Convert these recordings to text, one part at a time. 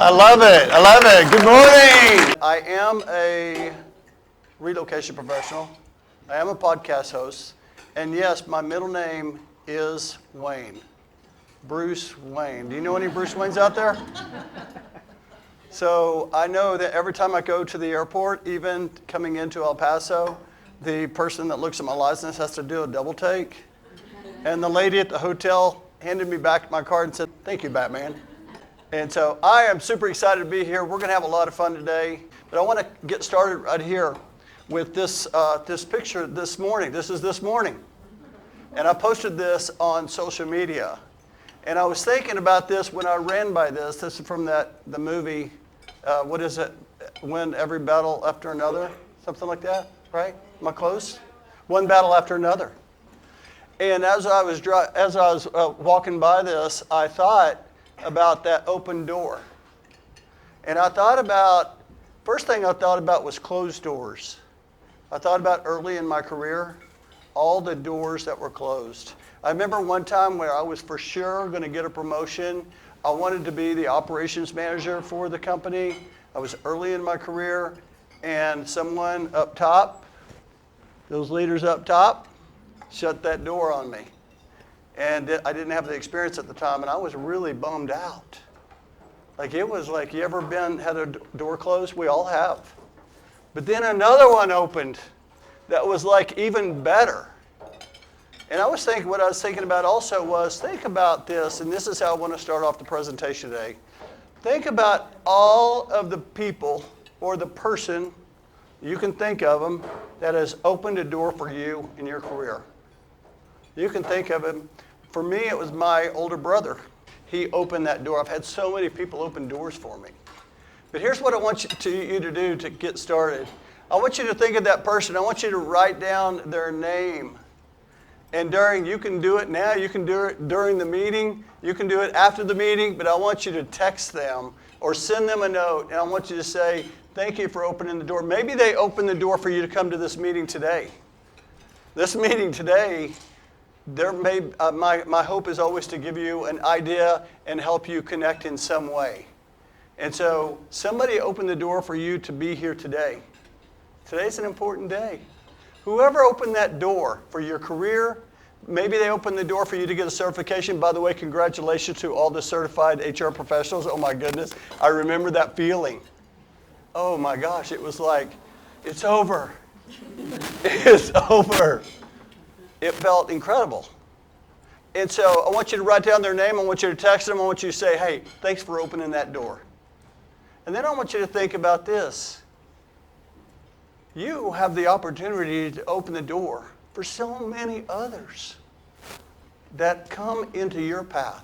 I love it. I love it. Good morning. I am a relocation professional. I am a podcast host. And yes, my middle name is Wayne. Bruce Wayne. Do you know any Bruce Waynes out there? So I know that every time I go to the airport, even coming into El Paso, the person that looks at my license has to do a double take. And the lady at the hotel handed me back my card and said, "Thank you, Batman." And so I am super excited to be here. We're going to have a lot of fun today. But I want to get started right here with this picture this morning. This is this morning. And I posted this on social media. And I was thinking about this when I ran by this. This is from the movie, what is it? Win Every Battle After Another? Something like that, right? Am I close? One battle after another. And as I was walking by this, I thought about that open door. And I thought about, first thing I thought about was closed doors. I thought about early in my career, all the doors that were closed. I remember one time where I was for sure going to get a promotion. I wanted to be the operations manager for the company. I was early in my career, and someone up top, those leaders up top, shut that door on me. And I didn't have the experience at the time, and I was really bummed out. Like, it was like, you ever had a door closed? We all have. But then another one opened that was like even better. And what I was thinking about also was, think about this, and this is how I want to start off the presentation today. Think about all of the people or the person, you can think of them, that has opened a door for you in your career. You can think of him. For me, it was my older brother. He opened that door. I've had so many people open doors for me. But here's what I want you to do to get started. I want you to think of that person. I want you to write down their name. And you can do it now. You can do it during the meeting. You can do it after the meeting. But I want you to text them or send them a note. And I want you to say, "Thank you for opening the door." Maybe they opened the door for you to come to this meeting today. This meeting today, my hope is always to give you an idea and help you connect in some way. And so somebody opened the door for you to be here today. Today's an important day. Whoever opened that door for your career, maybe they opened the door for you to get a certification. By the way, congratulations to all the certified HR professionals. Oh my goodness, I remember that feeling. Oh my gosh, it was like, it's over. It's over. It felt incredible. And so I want you to write down their name. I want you to text them. I want you to say, "Hey, thanks for opening that door." And then I want you to think about this. You have the opportunity to open the door for so many others that come into your path.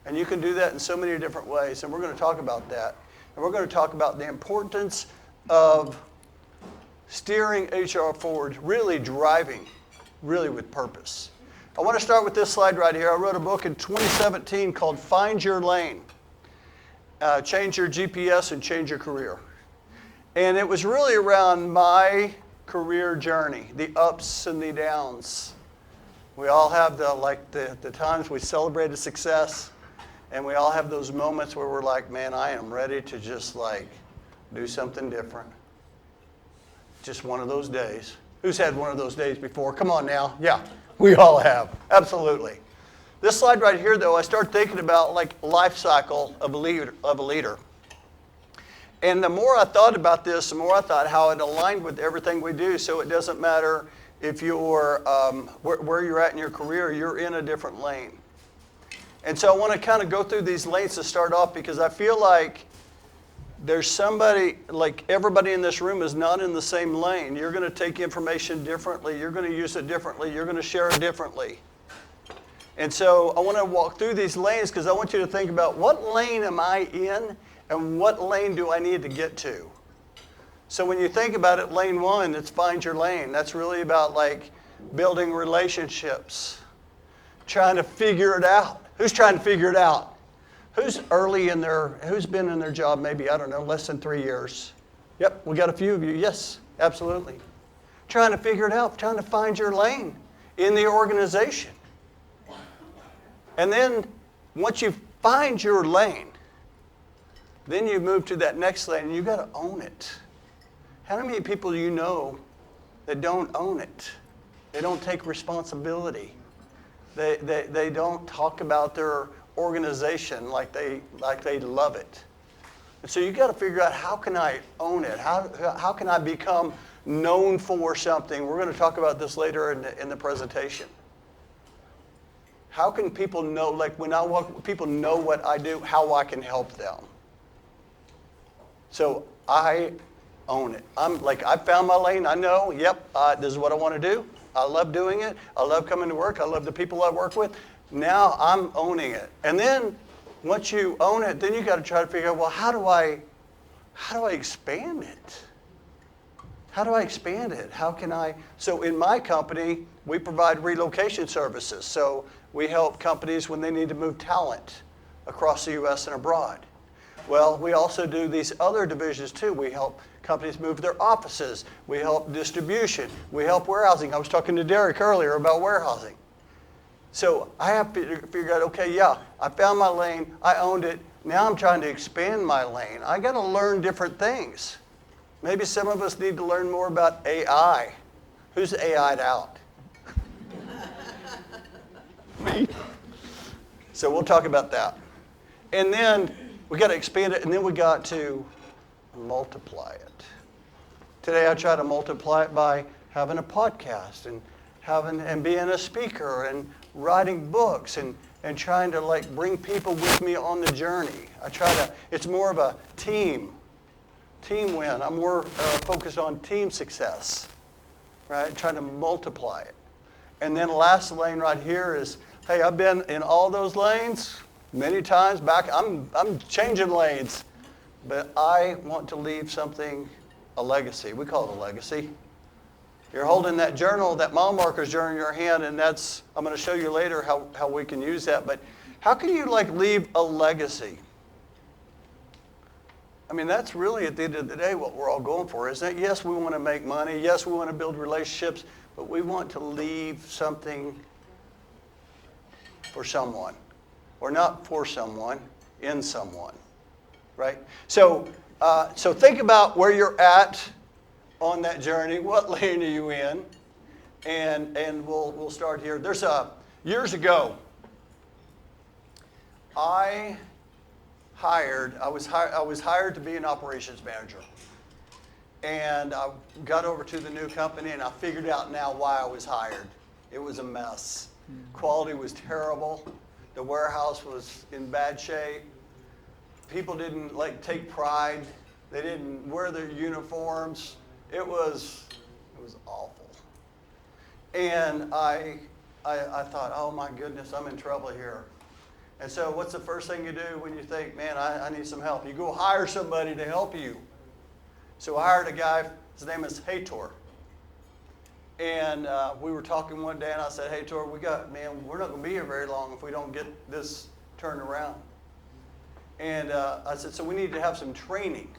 And you can do that in so many different ways. And we're going to talk about that. And we're going to talk about the importance of steering HR forward, really driving, really with purpose. I want to start with this slide right here. I wrote a book in 2017 called Find Your Lane. Change your GPS and change your career. And it was really around my career journey, the ups and the downs. We all have the times we celebrated success, and we all have those moments where we're like, "Man, I am ready to just do something different." Just one of those days. Who's had one of those days before? Come on now. Yeah, we all have. Absolutely. This slide right here, though, I start thinking about life cycle of a leader. And the more I thought about this, the more I thought how it aligned with everything we do. So it doesn't matter if you're where you're at in your career, you're in a different lane. And so I want to kind of go through these lanes to start off, because I feel like there's somebody, everybody in this room is not in the same lane. You're going to take information differently. You're going to use it differently. You're going to share it differently. And so I want to walk through these lanes because I want you to think about, what lane am I in and what lane do I need to get to? So when you think about it, lane one, it's find your lane. That's really about building relationships, trying to figure it out. Who's trying to figure it out? Who's been in their job maybe, I don't know, less than 3 years? Yep, we got a few of you. Yes, absolutely. Trying to figure it out, trying to find your lane in the organization. And then once you find your lane, Then you move to that next lane and you got to own it. How many people do you know that don't own it? They don't take responsibility. They don't talk about their organization like they love it. And so you got to figure out, how can I own it? How can I become known for something? We're going to talk about this later in the presentation. How can people know, like when I walk, people know what I do, how I can help them? So I own it. I'm like, I found my lane. I know, this is what I want to do. I love doing it. I love coming to work. I love the people I work with. Now I'm owning it. And then once you own it, then you got to try to figure out, well, how do I expand it? How do I expand it? How can I? So in my company, we provide relocation services. So we help companies when they need to move talent across the U.S. and abroad. Well, we also do these other divisions too. We help companies move their offices. We help distribution. We help warehousing. I was talking to Derek earlier about warehousing. So I have to figure out, okay, I found my lane. I owned it. Now I'm trying to expand my lane. I got to learn different things. Maybe some of us need to learn more about AI. Who's AI'd out? Me. So we'll talk about that. And then we got to expand it, and then we got to multiply it. Today I try to multiply it by having a podcast and being a speaker and writing books and trying to like bring people with me on the journey. It's more of a team win. I'm more focused on team success, right? Trying to multiply it. And then last lane right here is, hey, I've been in all those lanes many times back. I'm changing lanes, but I want to leave something, a legacy. We call it a legacy. You're holding that journal, that Milemarkers journal in your hand, and I'm going to show you later how we can use that. But how can you like leave a legacy? I mean, that's really at the end of the day what we're all going for, isn't it? Yes, we want to make money. Yes, we want to build relationships, but we want to leave something for someone. Or not for someone, in someone, right? So think about where you're at on that journey. What lane are you in? And we'll start here. Years ago, I was hired to be an operations manager. And I got over to the new company, and I figured out now why I was hired. It was a mess. Quality was terrible. The warehouse was in bad shape. People didn't like take pride. They didn't wear their uniforms. It was awful. And I thought, oh my goodness, I'm in trouble here. And so what's the first thing you do when you think, man, I need some help? You go hire somebody to help you. So I hired a guy, his name is Hator. And we were talking one day, and I said, Hator, we're not going to be here very long if we don't get this turned around. And I said, so we need to have some training.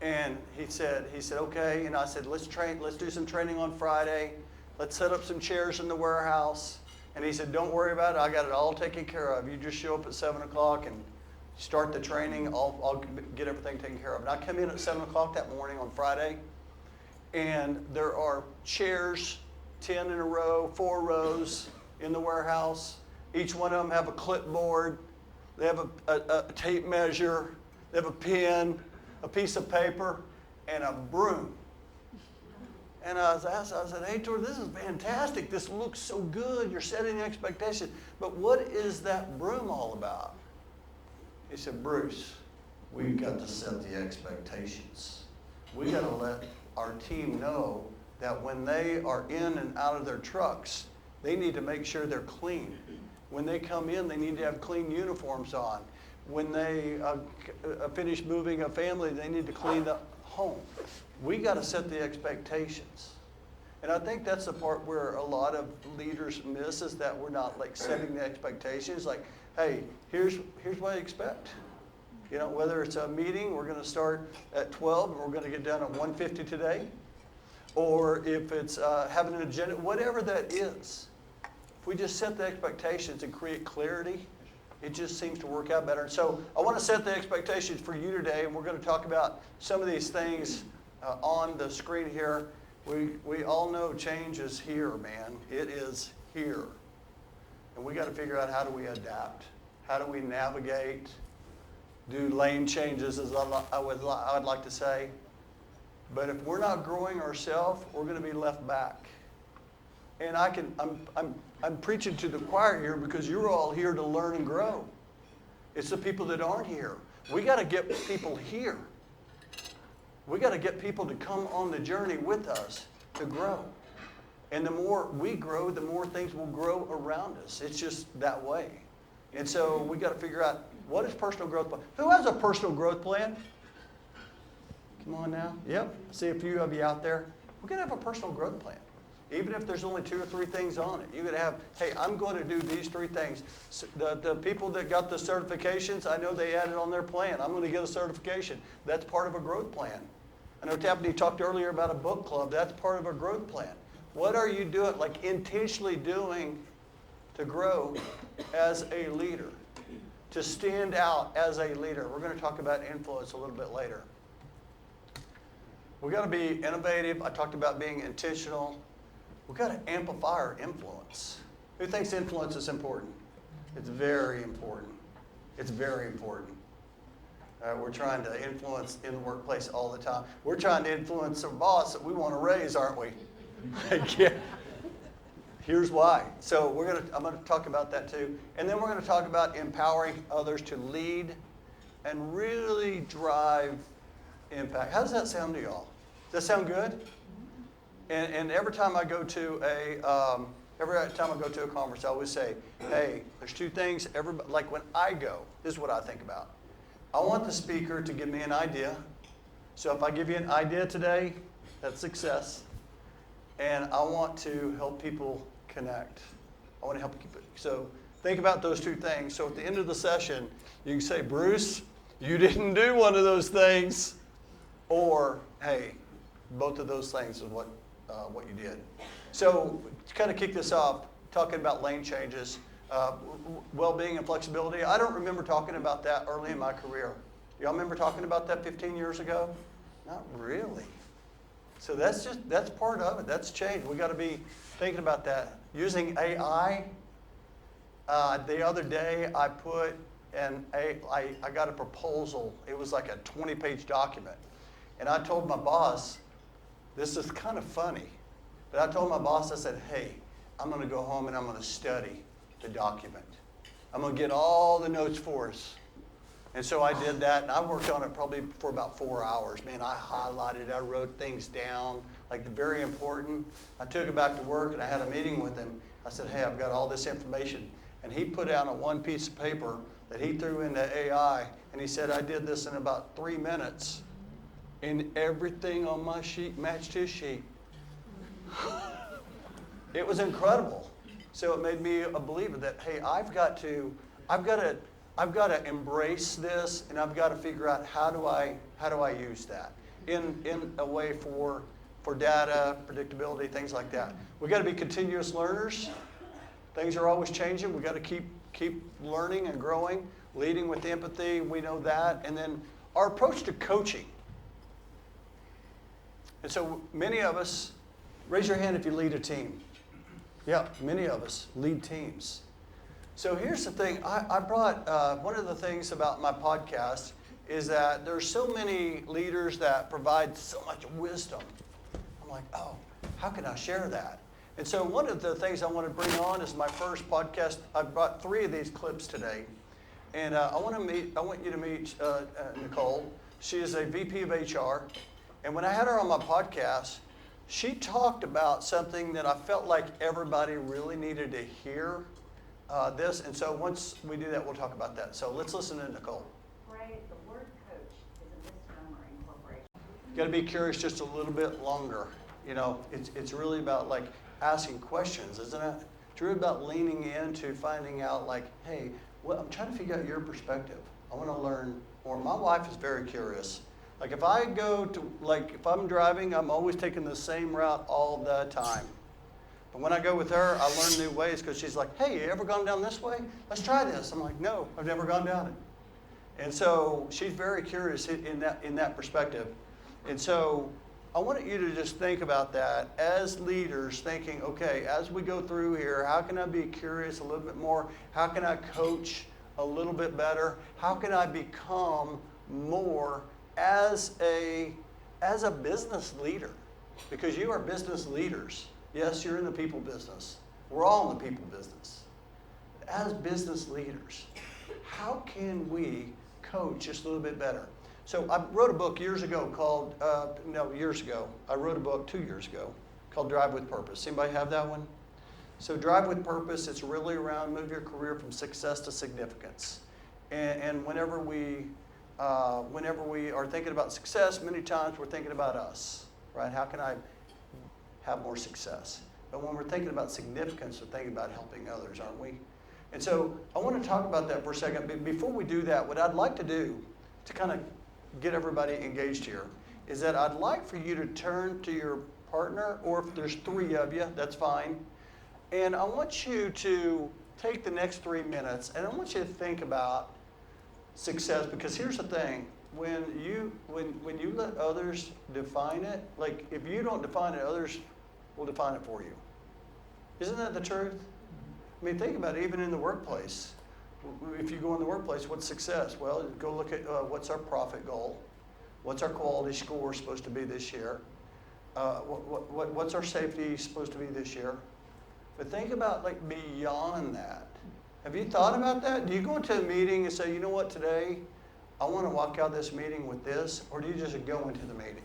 And he said, okay. And I said, let's do some training on Friday. Let's set up some chairs in the warehouse. And he said, don't worry about it. I got it all taken care of. You just show up at 7 o'clock and start the training. I'll get everything taken care of. And I come in at 7 o'clock that morning on Friday, and there are chairs, 10 in a row, 4 rows in the warehouse. Each one of them have a clipboard. They have a tape measure. They have a pen, a piece of paper, and a broom. And I said, hey, Tor, this is fantastic. This looks so good. You're setting expectations. But what is that broom all about? He said, Bruce, we've got to set the expectations. We got to let our team know that when they are in and out of their trucks, they need to make sure they're clean. When they come in, they need to have clean uniforms on. When they finish moving a family, they need to clean the home. We got to set the expectations. And I think that's the part where a lot of leaders miss, is that we're not like setting the expectations. Like, hey, here's what I expect. You know, whether it's a meeting, we're going to start at 12 and we're going to get done at 1:50 today. Or if it's having an agenda, whatever that is. If we just set the expectations and create clarity, It just seems to work out better. And so I want to set the expectations for you today, and we're going to talk about some of these things on the screen here. We all know change is here, man. It is here. And we got to figure out, how do we adapt? How do we navigate? Do lane changes, as I'd like to say. But if we're not growing ourselves, we're going to be left back. And I'm preaching to the choir here because you're all here to learn and grow. It's the people that aren't here. We got to get people here. We got to get people to come on the journey with us to grow. And the more we grow, the more things will grow around us. It's just that way. And so we got to figure out, what is personal growth plan? Who has a personal growth plan? Come on now. Yep. See a few of you out there. We're going to have a personal growth plan. Even if there's only 2 or 3 things on it, you're going to have, hey, I'm going to do these 3 things. So the people that got the certifications, I know they added on their plan. I'm going to get a certification. That's part of a growth plan. I know Tapney talked earlier about a book club. That's part of a growth plan. What are you doing, like intentionally doing to grow as a leader, to stand out as a leader? We're going to talk about influence a little bit later. We've got to be innovative. I talked about being intentional. We've got to amplify our influence. Who thinks influence is important? It's very important. It's very important. We're trying to influence in the workplace all the time. We're trying to influence our boss that we want to raise, aren't we? Yeah. Here's why. So I'm going to talk about that too. And then we're going to talk about empowering others to lead and really drive impact. How does that sound to y'all? Does that sound good? And every time I go to a conference, I always say, hey, there's 2 things. Like when I go, this is what I think about. I want the speaker to give me an idea. So if I give you an idea today, that's success. And I want to help people connect. I want to help people. So think about those 2 things. So at the end of the session, you can say, Bruce, you didn't do one of those things. Or, hey, both of those things is what you did. So to kind of kick this off, talking about lane changes, well-being and flexibility. I don't remember talking about that early in my career. Y'all remember talking about that 15 years ago? Not really. So that's part of it. That's change. We got to be thinking about that. Using AI. The other day I got a proposal. It was like a 20-page document. And I told my boss, this is kind of funny, but I told my boss, I said, hey, I'm going to go home and I'm going to study the document. I'm going to get all the notes for us. And so I did that, and I worked on it probably for about 4 hours. Man, I highlighted, I wrote things down, like the very important. I took it back to work, and I had a meeting with him. I said, hey, I've got all this information. And he put out on 1 piece of paper that he threw into AI, and he said, I did this in about 3 minutes. And everything on my sheet matched his sheet. It was incredible. So it made me a believer that, hey, I've got to embrace this, and I've got to figure out how do I use that in a way for data, predictability, things like that. We got to be continuous learners. Things are always changing. We got to keep learning and growing, leading with empathy. We know that, and then our approach to coaching. And so many of us, raise your hand if you lead a team. Yeah, many of us lead teams. So here's the thing. I brought, one of the things about my podcast is that there's so many leaders that provide so much wisdom. I'm like, oh, how can I share that? And so one of the things I want to bring on is my first podcast. I brought 3 of these clips today. And I want you to meet Nicole. She is a VP of HR. And when I had her on my podcast, she talked about something that I felt like everybody really needed to hear this. And so once we do that, we'll talk about that. So let's listen to Nicole. Right, the word coach is a misnomer in corporations. You got to be curious just a little bit longer. You know, it's really about like asking questions, isn't it? It's really about leaning into finding out like, hey, I'm trying to figure out your perspective. I want to learn more. My wife is very curious. Like if if I'm driving, I'm always taking the same route all the time. But when I go with her, I learn new ways because she's like, hey, you ever gone down this way? Let's try this. I'm like, no, I've never gone down it. And so she's very curious in that perspective. And so I want you to just think about that as leaders, thinking, okay, as we go through here, how can I be curious a little bit more? How can I coach a little bit better? How can I become more as a business leader? Because you are business leaders. Yes, you're in the people business. We're all in the people business. As business leaders, how can we coach just a little bit better? So I wrote a book years ago called, I wrote a book 2 years ago called Drive with Purpose. Anybody have that one? So Drive with Purpose, it's really around move your career from success to significance. And whenever we are thinking about success, many times we're thinking about us, right? How can I have more success? But when we're thinking about significance, we're thinking about helping others, aren't we? And so I want to talk about that for a second. But before we do that, what I'd like to do to kind of get everybody engaged here is that I'd like for you to turn to your partner, or if there's 3 of you, that's fine. And I want you to take the next 3 minutes and I want you to think about success, because here's the thing. When you let others define it, like if you don't define it, others will define it for you. Isn't that the truth? I mean, think about it, even in the workplace. If you go in the workplace, what's success? Well, go look at what's our profit goal? What's our quality score supposed to be this year? What's our safety supposed to be this year? But think about like beyond that. Have you thought about that? Do you go into a meeting and say, you know what, today I want to walk out of this meeting with this, or do you just go into the meeting?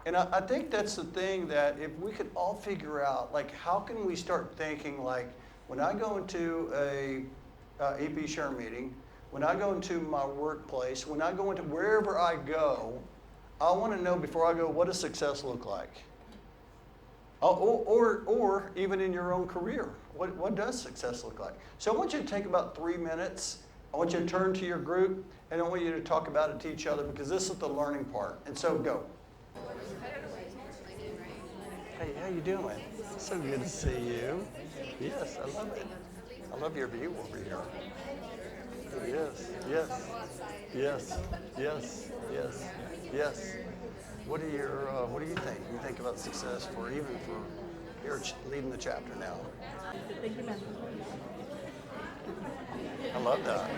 And I think that's the thing, that if we could all figure out, like, how can we start thinking like, when I go into a EP share meeting, when I go into my workplace, when I go into wherever I go, I want to know before I go, what does success look like? Or even in your own career, what does success look like? So I want you to take about 3 minutes. I want you to turn to your group, and I want you to talk about it to each other, because this is the learning part. And so go. Hey, how you doing? So good to see you. Yes, I love it. I love your view over here. Yes, yes, yes, yes, yes, yes. What do you think? You think about success you're leading the chapter now. I love that.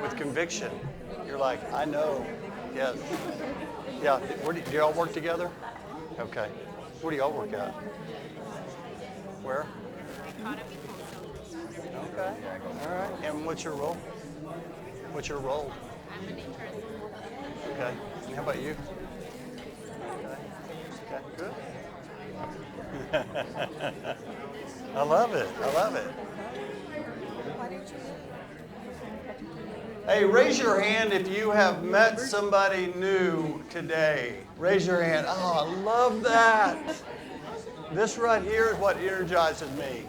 With conviction. You're like, I know. Yes. Yeah. Do y'all work together? Okay. Where do y'all work at? Where? Okay. All right. And what's your role? What's your role? I'm an intern. Okay. And how about you? Okay. Good. I love it. I love it. Hey, raise your hand if you have met somebody new today. Raise your hand. Oh, I love that. This right here is what energizes me.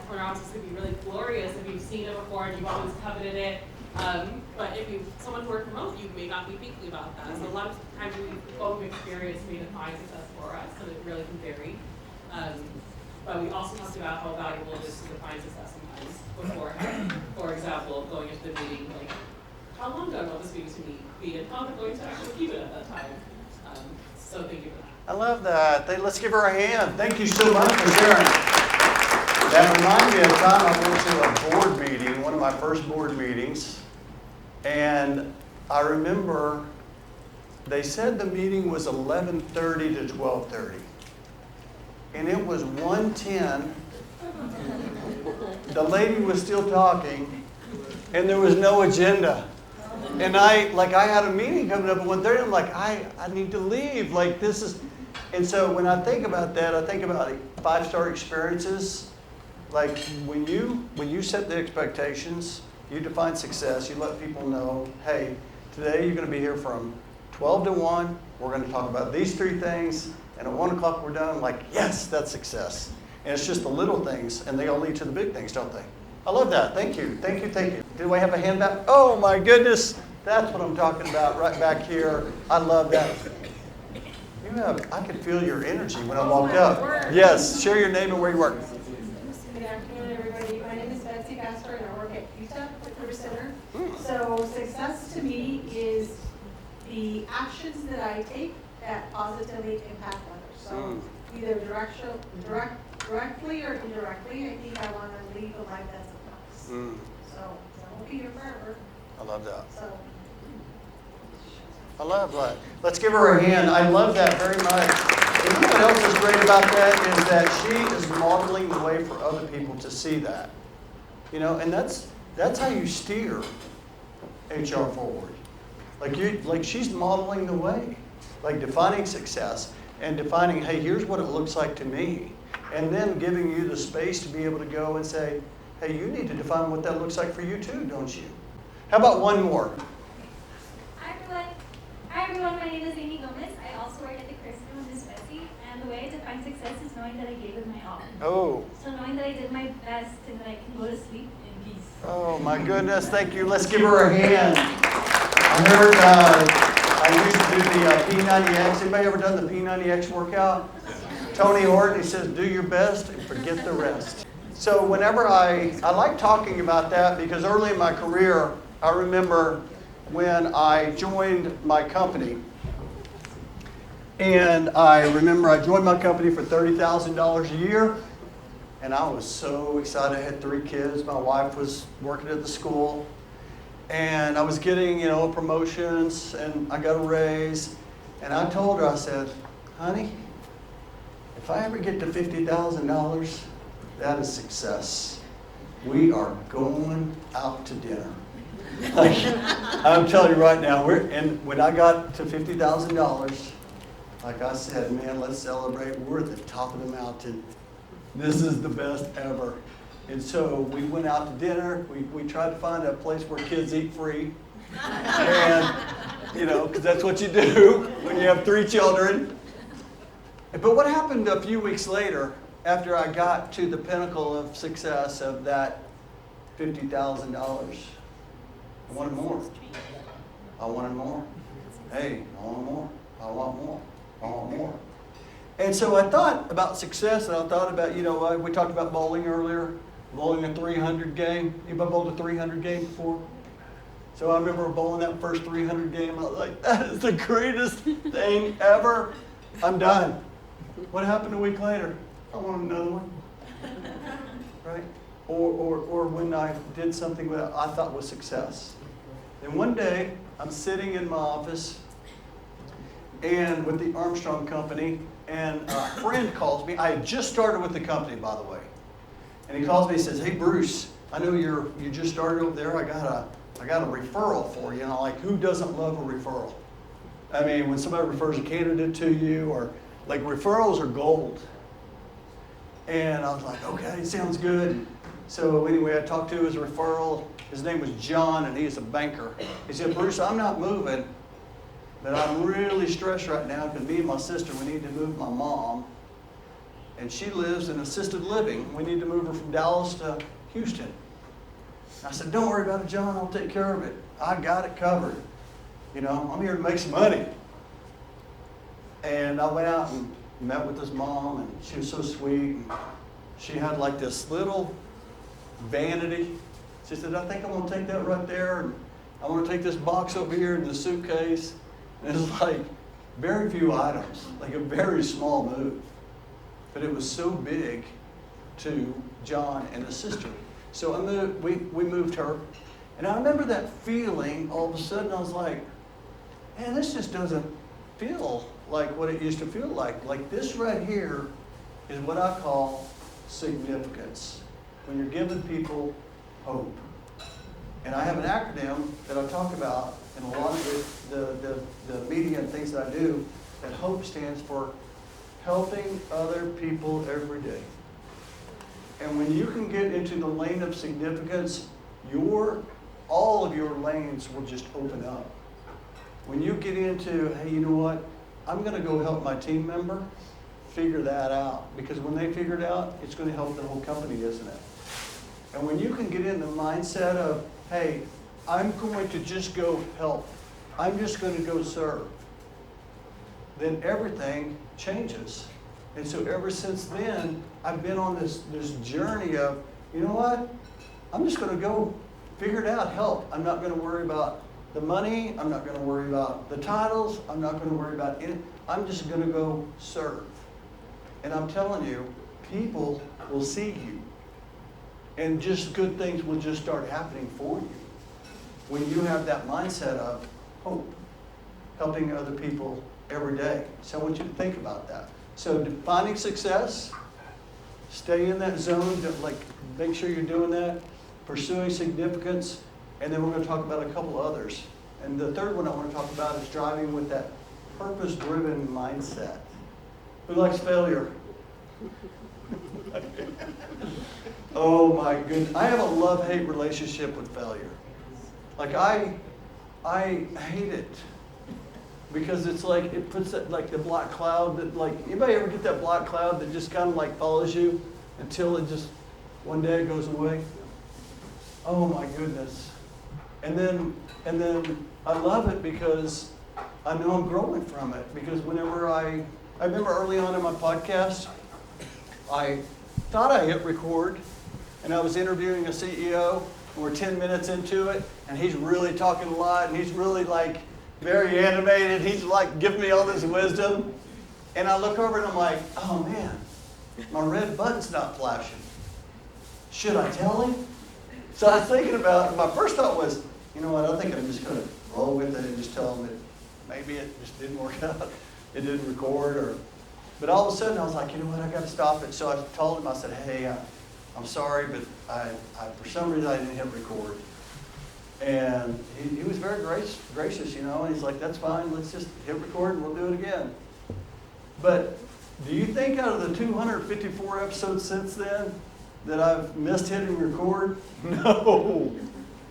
For us, it's going to be really glorious if you've seen it before and you've always coveted it. But if someone who works remote, you may not be thinking about that. So a lot of times we both experience may define success for us, so it really can vary. But we also talked about how valuable it is to define success sometimes beforehand. For example, going into the meeting, like, how long do I want this meeting to be, and how am I going to actually keep it at that time? So thank you for that. I love that. Let's give her a hand. Thank you so much for sharing. That reminds me of a time I went to a board meeting, one of my first board meetings, and I remember they said the meeting was 11:30 to 12:30. And it was 1:10. The lady was still talking, and there was no agenda. And I had a meeting coming up at 1:30. I'm like, I need to leave. Like, this is, and so when I think about that, I think about 5-star experiences. Like when you set the expectations, you define success. You let people know, hey, today you're going to be here from 12 to 1. We're going to talk about these 3 things. And at 1 o'clock we're done. I'm like, yes, that's success. And it's just the little things, and they all lead to the big things, don't they? I love that. Thank you. Thank you. Thank you. Do I have a hand back? Oh my goodness. That's what I'm talking about right back here. I love that. You I could feel your energy when I walked up. Yes, share your name and where you work. Good afternoon, everybody. My name is Betsy Pastor, and I work at Purpose Center. So success to me is the actions that I take that positively impact others. So either directly or indirectly, I think I want to leave a life that's a promise. So I won't be here forever. I love that. So I love that. Let's give her a hand. I love that very much. And you know what else is great about that is that she is modeling the way for other people to see that. You know, and that's how you steer HR forward. Like she's modeling the way, like defining success and defining, hey, here's what it looks like to me, and then giving you the space to be able to go and say, hey, you need to define what that looks like for you too, don't you? How about one more? Hi everyone, my name is Amy Gomez. I also work at the Christian with Miss Betsy, and the way I define success is knowing that I gave it my all. Oh. So knowing that I did my best and that I can go to sleep in peace. Oh my goodness, thank you. Let's give her a hand. I heard I used to do the P90X. Anybody ever done the P90X workout? Tony Horton, he says, do your best and forget the rest. So whenever I like talking about that because early in my career, I remember when I joined my company. And I remember I joined my company for $30,000 a year. And I was so excited. I had 3 kids. My wife was working at the school. And I was getting, promotions, and I got a raise. And I told her, I said, honey, if I ever get to $50,000, that is success. We are going out to dinner. Like, I'm telling you right now, when I got to $50,000, like I said, man, let's celebrate. We're at the top of the mountain. This is the best ever. And so we went out to dinner. We tried to find a place where kids eat free. And, because that's what you do when you have 3 children. But what happened a few weeks later, after I got to the pinnacle of success of that $50,000, I wanted more. I wanted more. Hey, I want more. I want more. I want more. And so I thought about success, and I thought about, we talked about bowling earlier, bowling a 300 game. Anybody bowled a 300 game before? So I remember bowling that first 300 game. I was like, that is the greatest thing ever. I'm done. What happened a week later? I want another one. Right? Or when I did something that I thought was success. And one day, I'm sitting in my office and with the Armstrong Company, and a friend calls me. I had just started with the company, by the way. And he calls me and says, hey, Bruce, I know you just started over there. I got a referral for you. Like, who doesn't love a referral? I mean, when somebody refers a candidate to you, or like referrals are gold. And I was like, okay, sounds good. So anyway, I talked to his referral. His name was John, and he's a banker. He said, Bruce, I'm not moving, but I'm really stressed right now because me and my sister, we need to move my mom. And she lives in assisted living. We need to move her from Dallas to Houston. I said, don't worry about it, John. I'll take care of it. I got it covered. I'm here to make some money. And I went out and met with his mom, and she was so sweet. And she had like this little vanity. She said, I think I'm going to take that right there, and I want to take this box over here in the suitcase. And it's like very few items, like a very small move. But it was so big to John and his sister. So we moved her. And I remember that feeling. All of a sudden I was like, man, this just doesn't feel like what it used to feel like. Like this right here is what I call significance. When you're giving people hope. And I have an acronym that I talk about in a lot of the media and things that I do, that HOPE stands for helping other people every day. And when you can get into the lane of significance, all of your lanes will just open up. When you get into, hey, you know what? I'm going to go help my team member figure that out. Because when they figure it out, it's going to help the whole company, isn't it? And when you can get in the mindset of, hey, I'm going to just go help. I'm just going to go serve. then everything changes. And so ever since then, I've been on this journey of, you know what? I'm just going to go figure it out, help. I'm not going to worry about the money. I'm not going to worry about the titles. I'm not going to worry about it. I'm just going to go serve. And I'm telling you, people will see you. And just good things will just start happening for you when you have that mindset of hope, helping other people every day. So I want you to think about that. So defining success, stay in that zone, make sure you're doing that, pursuing significance, and then we're going to talk about a couple others. And the third one I want to talk about is driving with that purpose-driven mindset. Who likes failure? Oh my goodness. I have a love-hate relationship with failure. Like I hate it. Because it's like, it puts that, like the black cloud that anybody ever get that black cloud that just kind of follows you until it just, one day it goes away? Oh my goodness. And then I love it because I know I'm growing from it. Because whenever I remember early on in my podcast, I thought I hit record and I was interviewing a CEO and we're 10 minutes into it and he's really talking a lot and he's really very animated. He's giving me all this wisdom. And I look over and I'm like, oh man, my red button's not flashing. Should I tell him? So I was thinking about it. My first thought was, you know what, I think I'm just going to roll with it and just tell him that maybe it just didn't work out. It didn't record. But all of a sudden I was like, you know what, I got to stop it. So I told him, I said, hey, I'm sorry, but I for some reason I didn't hit record. And he was very gracious, and he's like, that's fine, let's just hit record and we'll do it again. But do you think out of the 254 episodes since then that I've missed hitting record? No.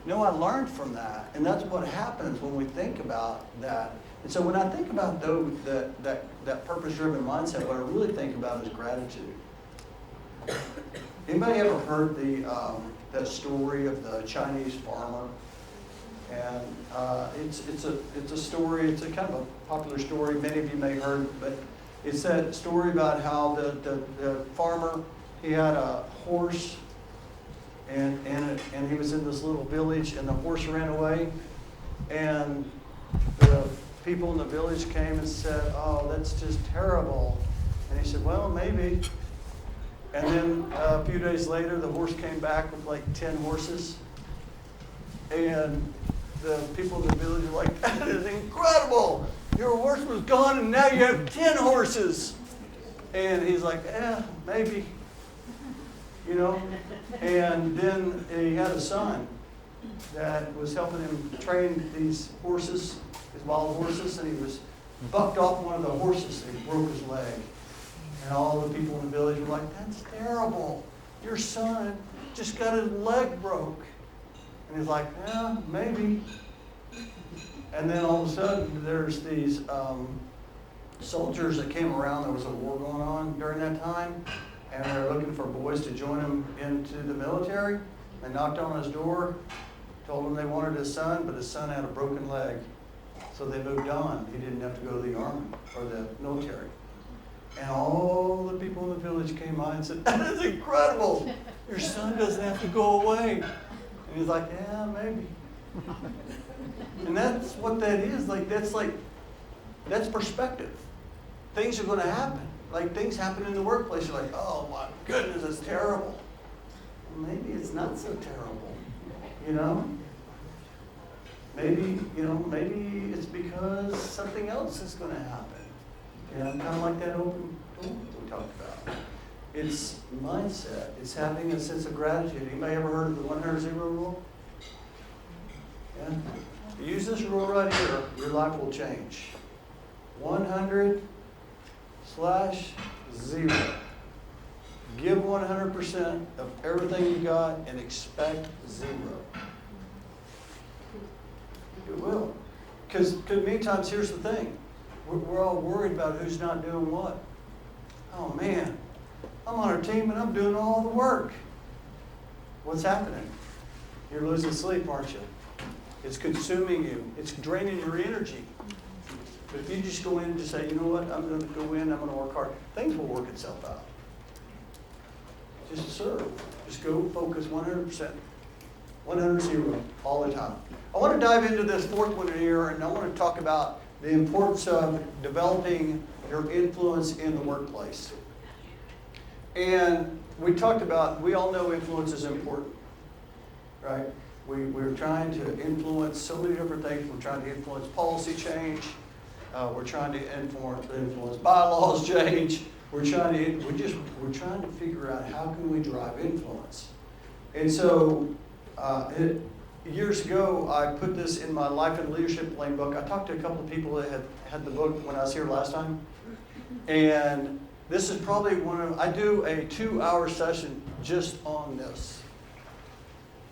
No, I learned from that. And that's what happens when we think about that. And so when I think about that purpose-driven mindset, what I really think about is gratitude. Anybody ever heard that story of the Chinese farmer? And it's a story. It's a kind of a popular story. Many of you may have heard, but it's that story about how the farmer, he had a horse, and he was in this little village, and the horse ran away, and the people in the village came and said, "Oh, that's just terrible." And he said, "Well, maybe." And then a few days later, the horse came back with 10 horses, and the people in the village were like, "That is incredible! Your horse was gone and now you have 10 horses." And he's like, maybe, And then he had a son that was helping him train these horses, these wild horses, and he was bucked off one of the horses and he broke his leg. And all the people in the village were like, "That's terrible. Your son just got his leg broke." And he's like, "Yeah, maybe." And then all of a sudden, there's these soldiers that came around. There was a war going on during that time, and they were looking for boys to join them into the military. They knocked on his door, told him they wanted his son, but his son had a broken leg. So they moved on. He didn't have to go to the army or the military. And all the people in the village came by and said, "That is incredible. Your son doesn't have to go away." And he's like, "Yeah, maybe." And that's what that is. That's perspective. Things are going to happen. Things happen in the workplace. You're like, "Oh my goodness, it's terrible." Well, maybe it's not so terrible, Maybe it's because something else is going to happen. Kind of like that open door we talked about. It's mindset. It's having a sense of gratitude. Anybody ever heard of the 100-0 rule? Yeah. Use this rule right here. Your life will change. 100/0. Give 100% of everything you got and expect 0. It will. Because many times, here's the thing. We're all worried about who's not doing what. Oh man, I'm on a team and I'm doing all the work. What's happening? You're losing sleep, aren't you? It's consuming you. It's draining your energy. But if you just go in and just say, you know what, I'm going to go in, I'm going to work hard, things will work itself out. Just serve. Just go focus 100%. 100 all the time. I want to dive into this fourth one here, and I want to talk about the importance of developing your influence in the workplace. And we talked about, we all know influence is important, right? We're trying to influence so many different things. We're trying to influence policy change. We're trying to influence bylaws change. We're trying to figure out how can we drive influence. And so years ago, I put this in my Life and Leadership Lane book. I talked to a couple of people that had the book when I was here last time. And this is probably I do a 2-hour session just on this.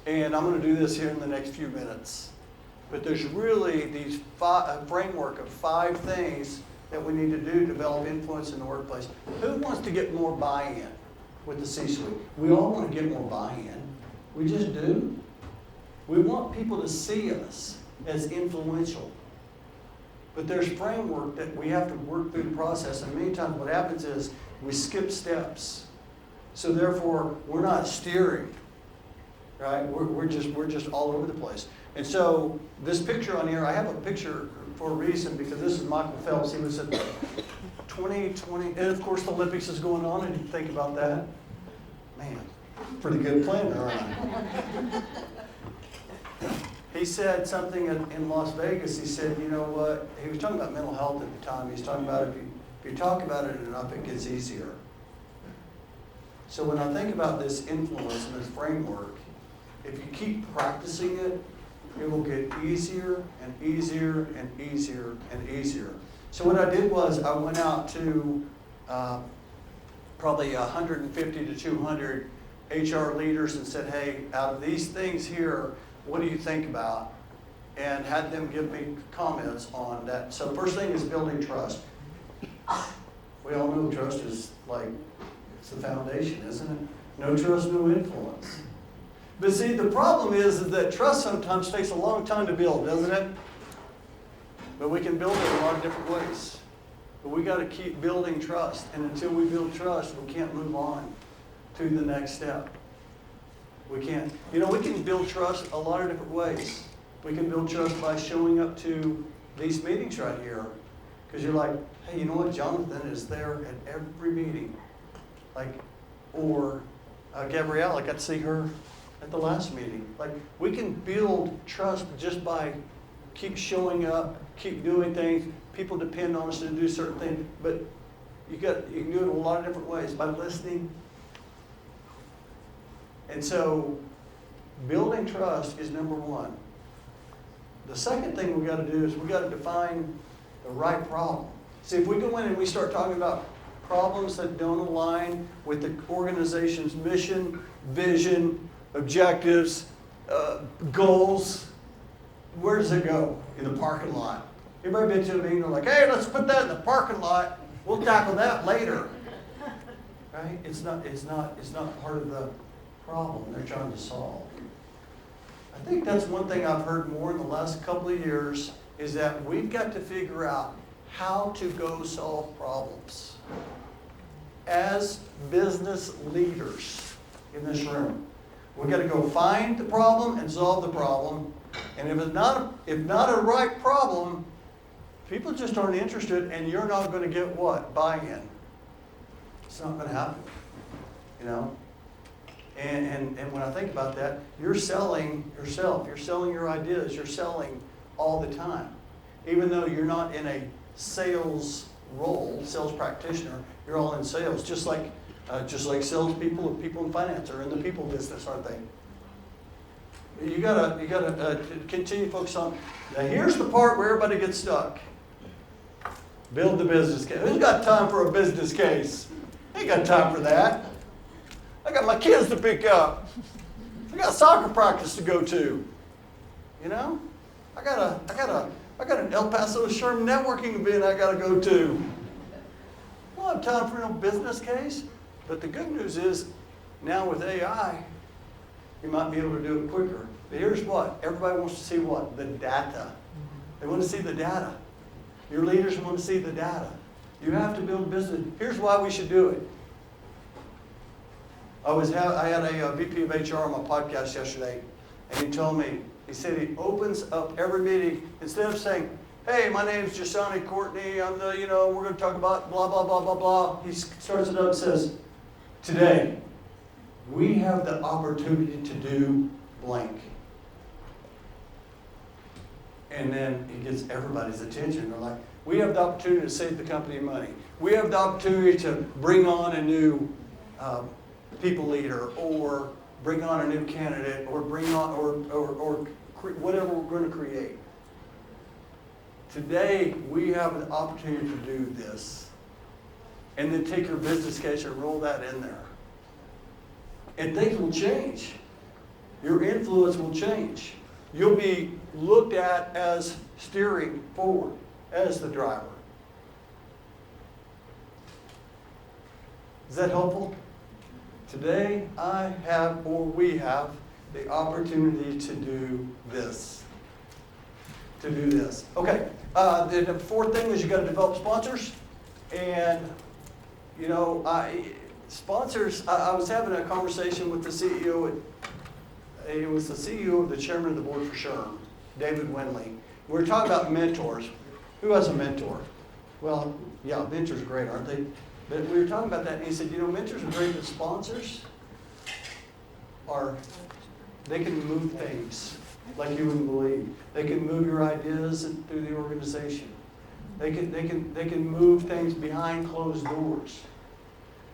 And I'm going to do this here in the next few minutes. But there's really these framework of 5 things that we need to do to develop influence in the workplace. Who wants to get more buy-in with the C-suite? We all want to get more buy-in. We just do. We want people to see us as influential. But there's framework that we have to work through the process. And many times what happens is we skip steps. So therefore, we're not steering. Right? We're just all over the place. And so this picture on here, I have a picture for a reason, because this is Michael Phelps. He was at 2020, and of course the Olympics is going on, and you think about that. Man, pretty good planner, aren't I? He said something in Las Vegas. He said, you know what? He was talking about mental health at the time. He was talking about if you talk about it enough, it gets easier. So when I think about this influence and this framework, if you keep practicing it, it will get easier and easier and easier and easier. So what I did was I went out to probably 150 to 200 HR leaders and said, hey, out of these things here, what do you think about? And had them give me comments on that. So the first thing is building trust. We all know trust is it's the foundation, isn't it? No trust, no influence. But see, the problem is that trust sometimes takes a long time to build, doesn't it? But we can build it in a lot of different ways. But we got to keep building trust. And until we build trust, we can't move on to the next step. We can't. We can build trust a lot of different ways. We can build trust by showing up to these meetings right here. Because you're like, hey, you know what? Jonathan is there at every meeting. Or Gabrielle, I got to see her at the last meeting. We can build trust just by keep showing up, keep doing things. People depend on us to do certain things, but you can do it in a lot of different ways, by listening. And so building trust is number one. The second thing we got to do is we got to define the right problem. See, if we go in and we start talking about problems that don't align with the organization's mission, vision, objectives, goals, where does it go? In the parking lot. Everybody been to a meeting, they're like, hey, let's put that in the parking lot. We'll tackle that later. Right? It's not part of the problem they're trying to solve. I think that's one thing I've heard more in the last couple of years, is that we've got to figure out how to go solve problems. As business leaders in this room, we've got to go find the problem and solve the problem. And if it's not a right problem, people just aren't interested, and you're not going to get what? Buy-in. It's not going to happen. And when I think about that, you're selling yourself. You're selling your ideas. You're selling all the time. Even though you're not in a sales role, sales practitioner, you're all in sales. Just like salespeople or people in finance are in the people business, aren't they? You gotta continue to focus on. Now here's the part where everybody gets stuck. Build the business case. Who's got time for a business case? Ain't got time for that. I got my kids to pick up. I got soccer practice to go to. I got an El Paso Sherm networking event I got to go to. I don't have time for no business case. But the good news is, now with AI, you might be able to do it quicker. But here's what. Everybody wants to see what? The data. They want to see the data. Your leaders want to see the data. You have to build business. Here's why we should do it. I had a VP of HR on my podcast yesterday, and he told me, he said he opens up every meeting, instead of saying, hey, my name's Jasani Courtney, we're going to talk about blah, blah, blah, blah, blah. He starts it up and says, today, we have the opportunity to do blank. And then it gets everybody's attention. They're like, we have the opportunity to save the company money. We have the opportunity to bring on a new people leader, or bring on a new candidate, or bring on, or whatever we're going to create. Today, we have the opportunity to do this. And then take your business case and roll that in there. And things will change. Your influence will change. You'll be looked at as steering forward, as the driver. Is that helpful? Today, we have the opportunity to do this. Okay, the fourth thing is you got to develop sponsors. And, sponsors, I was having a conversation with the CEO. It was the CEO of the chairman of the board for SHRM, David Winley. We were talking about mentors. Who has a mentor? Well, yeah, mentors are great, aren't they? But we were talking about that, and he said, mentors are great, but sponsors they can move things like you wouldn't believe. They can move your ideas through the organization. They can move things behind closed doors.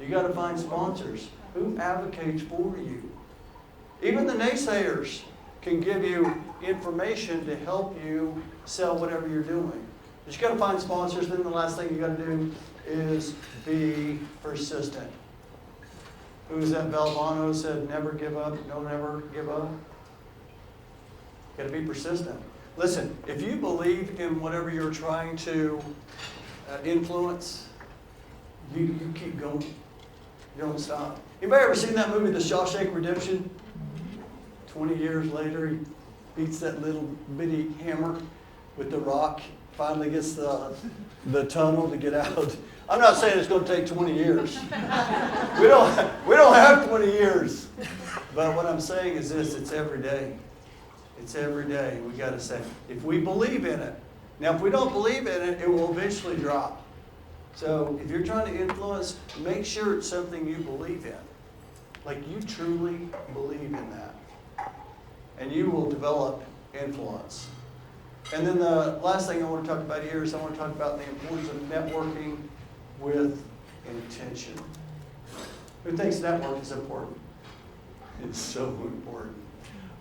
You got to find sponsors who advocates for you. Even the naysayers can give you information to help you sell whatever you're doing. But you got to find sponsors. Then the last thing you got to do is be persistent. Who was that? Valvano said, never give up. Don't ever give up. You got to be persistent. Listen, if you believe in whatever you're trying to influence, you keep going. You don't stop. Anybody ever seen that movie, The Shawshank Redemption? 20 years later, he beats that little bitty hammer with the rock, finally gets the tunnel to get out. I'm not saying it's going to take 20 years. We don't have 20 years. But what I'm saying is this, it's every day. It's every day. We got to say, if we believe in it. Now, if we don't believe in it, it will eventually drop. So if you're trying to influence, make sure it's something you believe in. Like you truly believe in that. And you will develop influence. And then the last thing I want to talk about here is I want to talk about the importance of networking with intention. Who thinks networking is important? It's so important.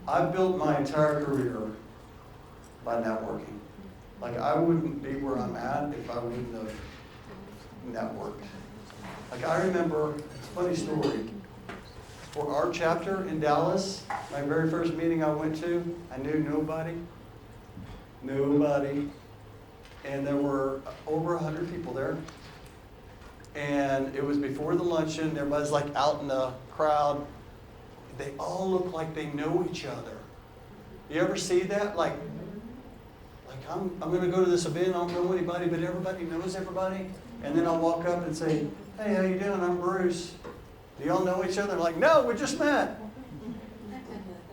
I've built my entire career by networking. Like I wouldn't be where I'm at if I wouldn't have networked. Like I remember, it's a funny story. For our chapter in Dallas, my very first meeting I went to, I knew nobody. And there were over 100 people there. And it was before the luncheon. Everybody's like out in the crowd. They all look like they know each other. You ever see that? Like I'm going to go to this event. I don't know anybody, but everybody knows everybody. And then I'll walk up and say, hey, how you doing? I'm Bruce. Do y'all know each other? Like, no, we just met.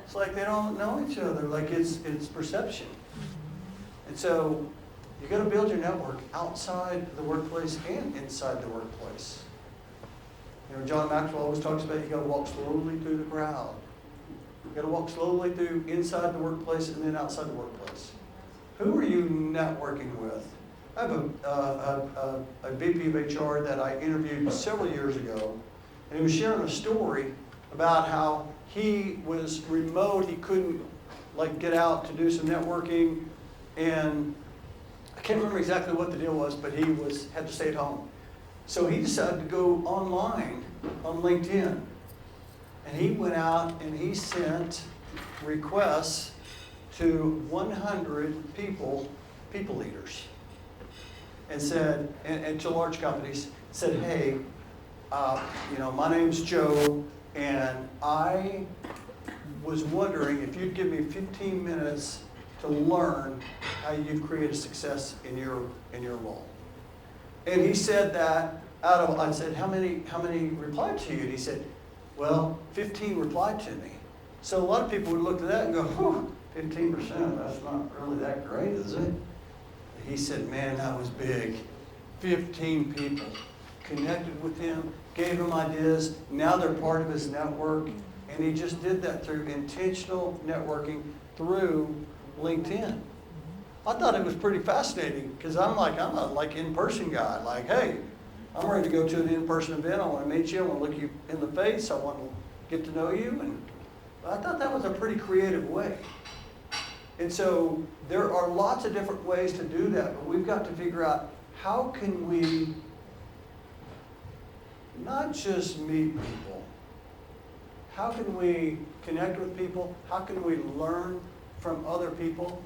It's like they don't know each other. Like it's perception. And so you got to build your network outside the workplace and inside the workplace. John Maxwell always talks about you got to walk slowly through the crowd. You got to walk slowly through inside the workplace and then outside the workplace. Who are you networking with? I have a VP of HR that I interviewed several years ago, and he was sharing a story about how he was remote. He couldn't get out to do some networking, and I can't remember exactly what the deal was, but he had to stay at home. So he decided to go online on LinkedIn. And he went out and he sent requests to 100 people leaders. And said, and to large companies, said, hey, my name's Joe, and I was wondering if you'd give me 15 minutes to learn how you create a success in your role. And he said that I said, how many replied to you? And he said, well, 15 replied to me. So a lot of people would look at that and go, whew, 15%, that's not really that great, is it? He said, man, that was big. 15 people connected with him, gave him ideas. Now they're part of his network. And he just did that through intentional networking through LinkedIn. I thought it was pretty fascinating because I'm a in-person guy. Like, hey, I'm ready to go to an in-person event. I want to meet you. I want to look you in the face. I want to get to know you. And I thought that was a pretty creative way. And so there are lots of different ways to do that, but we've got to figure out how can we not just meet people, how can we connect with people, how can we learn from other people.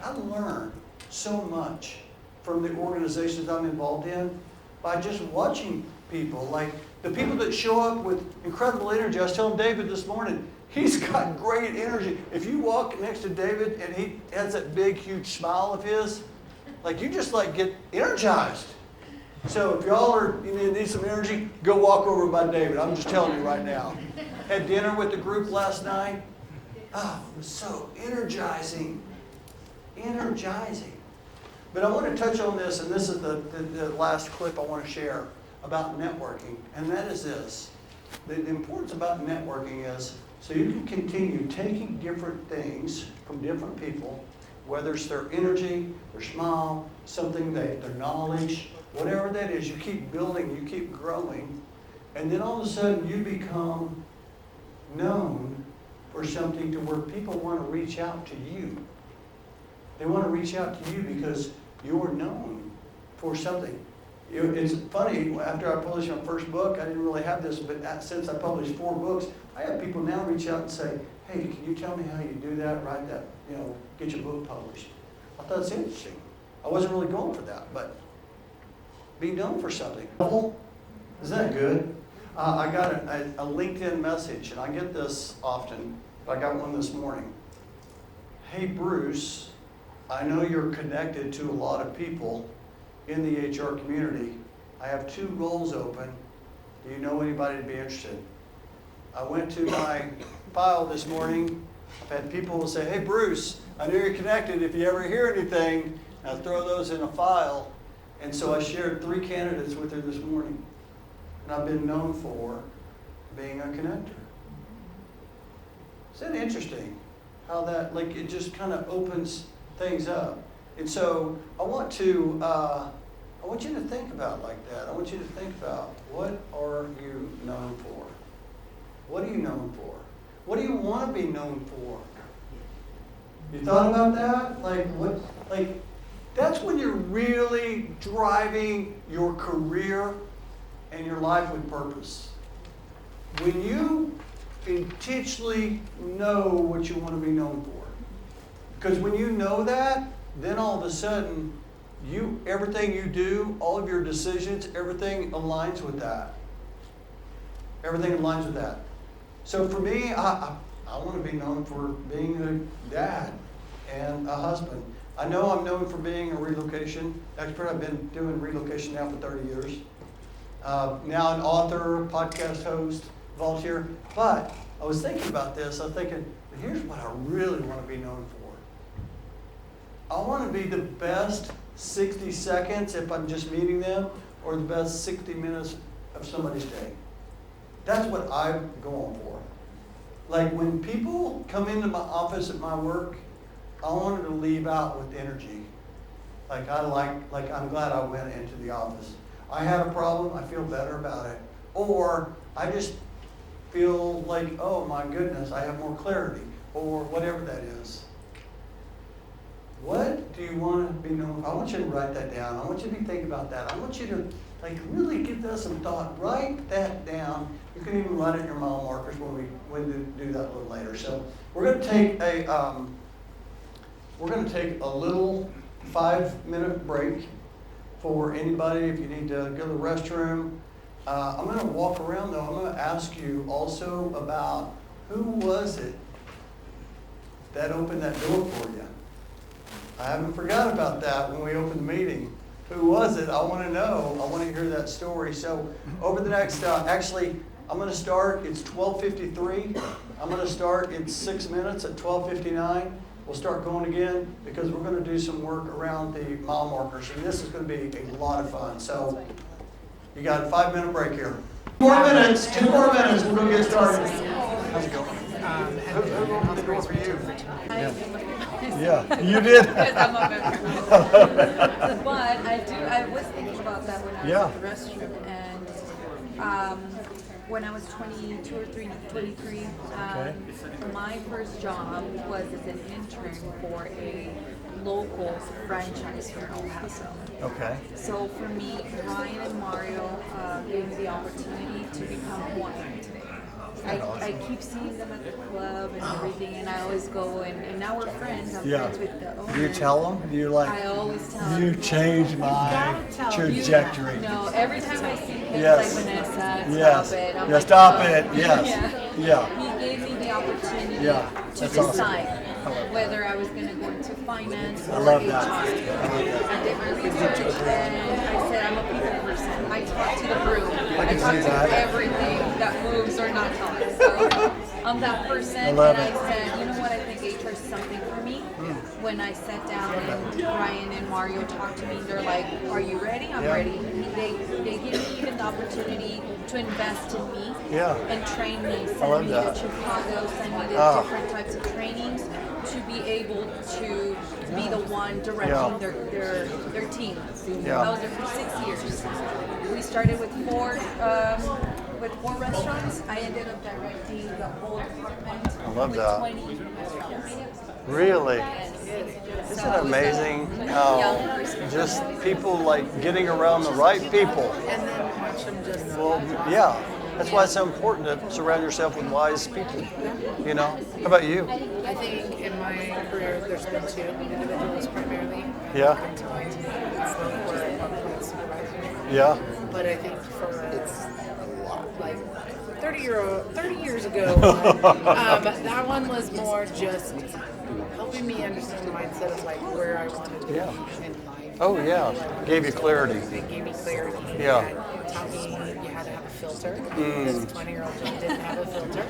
I learn so much from the organizations I'm involved in by just watching people. Like the people that show up with incredible energy. I was telling David this morning, he's got great energy. If you walk next to David and he has that big, huge smile of his, like you just get energized. So if y'all need some energy, go walk over by David. I'm just telling you right now. Had dinner with the group last night. Oh, it was so energizing. Energizing. But I want to touch on this, and this is the last clip I want to share about networking, and that is this. The importance about networking is so you can continue taking different things from different people, whether it's their energy, their smile, something, their knowledge, whatever that is, you keep building, you keep growing, and then all of a sudden you become known for something to where people want to reach out to you. They want to reach out to you because you're known for something. It's funny, after I published my first book, I didn't really have this, but since I published 4 books, I have people now reach out and say, hey, can you tell me how you do that, write that, get your book published. I thought it's interesting. I wasn't really going for that, but be known for something. Isn't that good? I got a LinkedIn message, and I get this often, but I got one this morning. Hey, Bruce, I know you're connected to a lot of people in the HR community. I have 2 roles open. Do you know anybody to be interested? I went to my file this morning. I've had people say, hey, Bruce, I know you're connected. If you ever hear anything, I'll throw those in a file. And so I shared 3 candidates with her this morning. And I've been known for being a connector. Isn't that interesting? How that, it just kind of opens things up. And so I want you to think about like that. I want you to think about, what are you known for? What are you known for? What do you want to be known for? You thought about that? That's when you're really driving your career and your life with purpose. When you intentionally know what you want to be known for. Because when you know that, then all of a sudden, everything you do, all of your decisions, everything aligns with that. Everything aligns with that. So for me, I want to be known for being a dad and a husband. I know I'm known for being a relocation expert. I've been doing relocation now for 30 years. Now an author, podcast host, volunteer. But I was thinking about this. I'm thinking, here's what I really want to be known for. I want to be the best 60 seconds if I'm just meeting them, or the best 60 minutes of somebody's day. That's what I'm going for. Like when people come into my office at my work, I want them to leave out with energy. I'm glad I went into the office. I had a problem, I feel better about it. Or I just feel like, oh my goodness, I have more clarity, or whatever that is. What do you want to be known for? I want you to write that down. I want you to be thinking about that. I want you to really give that some thought. Write that down. You can even write it in your mile markers when we do that a little later. So we're going to take a little 5-minute break for anybody if you need to go to the restroom. I'm going to walk around though. I'm going to ask you also about who was it that opened that door for you. I haven't forgot about that when we opened the meeting. Who was it? I want to know. I want to hear that story. So over the next, actually, I'm going to start. It's 12:53. I'm going to start in 6 minutes at 12:59. We'll start going again because we're going to do some work around the mile markers. And this is going to be a lot of fun. So you got a 5-minute break here. 4 minutes, 2 more minutes. We're going to get started. How's it going? Who opened the door for you? Yeah, you did. Because I'm a member. But I was thinking about that when I was in the restroom, and when I was 22 or 23, my first job was as an intern for a local franchise here in El Paso. Okay. So for me, Ryan and Mario gave me the opportunity to become one of them today. I keep seeing them at the club and everything, and I always go, and now we're friends. I'm friends with the owner. Do you tell them? Do you like? I always tell them. You changed my trajectory. No, every time I see him, Yes. like Vanessa, Yes. stop it. I'm Yeah, like, stop oh. it. Yes. Yeah. He gave me the opportunity Yeah, to that's awesome. decide whether I was going to go into finance or I love HR. that. I love that. I did my research, and I said I'm a people person. I talk to the room. I can talk see to that. everything that moves or not talks. So I'm that person, and love I it. said, you know what? I think HR is something for me. When I sat down and Ryan and Mario talked to me, they're like, "Are you ready? I'm ready." They give me even the opportunity to invest in me and train me. Send me to Chicago, send me to different types of trainings to be able to be the one directing their team. I was there for 6 years. We started with four restaurants. I ended up directing the whole department. I love with that. 20 restaurants. Really? Isn't Isn't it amazing how just people like getting around the right people? And then watch them just. Well, yeah. That's why it's so important to surround yourself with wise people. You know? How about you? I think in my career, there's been 2 individuals primarily. Yeah. To my team, it's the plant supervisor. Yeah. But I think for like 30 years ago, that one was more just helping me understand the mindset of like where I wanted to be in life. Oh yeah. Gave you clarity. It gave me clarity. Yeah. It taught me you had to have a filter because 20-year-old Jen didn't have a filter.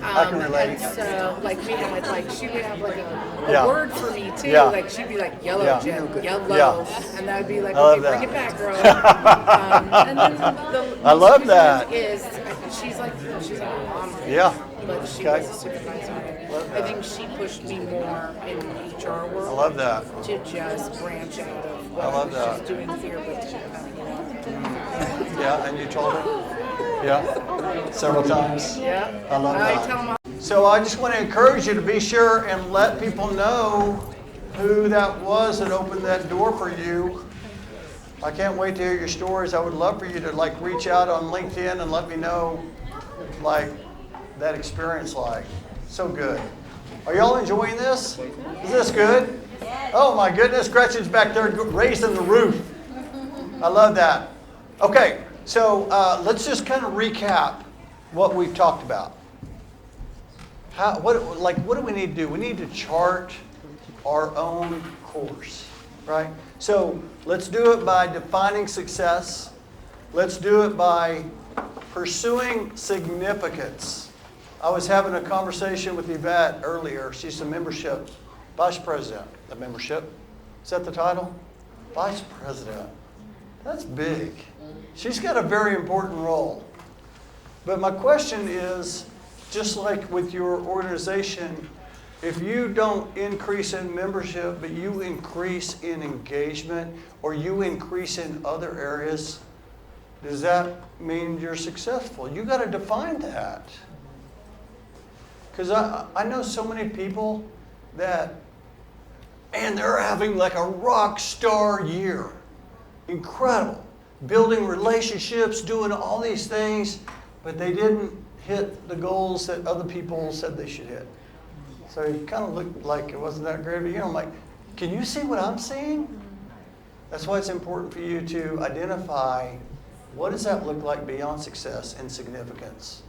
I can relate. And so, like, we had, like, she would have, like, a Yeah. word for me, too. Yeah. Like, she'd be like, yellow, Yeah. Jen, yellow. Yeah. And that would be like, I love okay, bring that. it back, girl. And then the I love most that. Is, she's like a mom. Yeah. But she Okay. was a supervisor. Love I that. think she pushed me more in the HR world. I love that. To just branch out of what I love was that. just doing here, but to, Yeah, and you told her? Yeah. Several times. yeah. I love I that. tell them So I just want to encourage you to be sure and let people know who that was that opened that door for you. I can't wait to hear your stories. I would love for you to like reach out on LinkedIn and let me know like that experience like. So good. Are y'all enjoying this? Is this good? Oh my goodness, Gretchen's back there raising the roof. I love that. Okay, so let's just kind of recap what we've talked about. What do we need to do? We need to chart our own course, right? So let's do it by defining success. Let's do it by pursuing significance. I was having a conversation with Yvette earlier. She's the membership vice president of membership. Is that the title? Vice president. That's big. She's got a very important role. But my question is, just like with your organization, if you don't increase in membership, but you increase in engagement, or you increase in other areas, does that mean you're successful? You got to define that. Because I know so many people that, man, they're having like a rock star year. Incredible. Building relationships, doing all these things, but they didn't hit the goals that other people said they should hit. So it kind of looked like it wasn't that great of a year. I'm like, can you see what I'm seeing? That's why it's important for you to identify what does that look like beyond success and significance.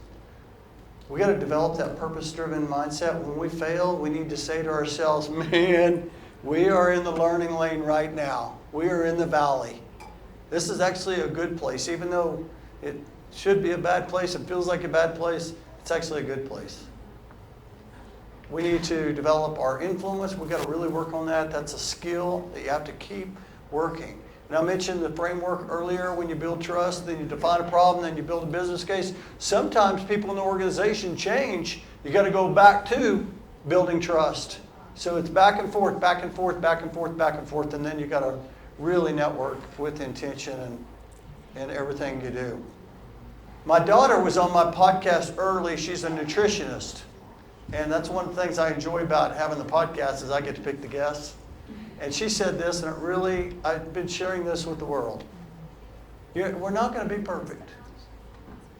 We got to develop that purpose-driven mindset. When we fail, we need to say to ourselves, man, We are in the learning lane right now. We are in the valley. This is actually a good place. Even though it should be a bad place, it feels like a bad place, it's actually a good place. We need to develop our influence. We've got to really work on that. That's a skill that you have to keep working. And I mentioned the framework earlier. When you build trust, then you define a problem, then you build a business case. Sometimes people in the organization change. You got to go back to building trust. So it's back and forth, back and forth, back and forth, back and forth, and then you got to really network with intention and everything you do. My daughter was on my podcast early. She's a nutritionist. And that's one of the things I enjoy about having the podcast is I get to pick the guests. And she said this, and it really, I've been sharing this with the world. We're not going to be perfect.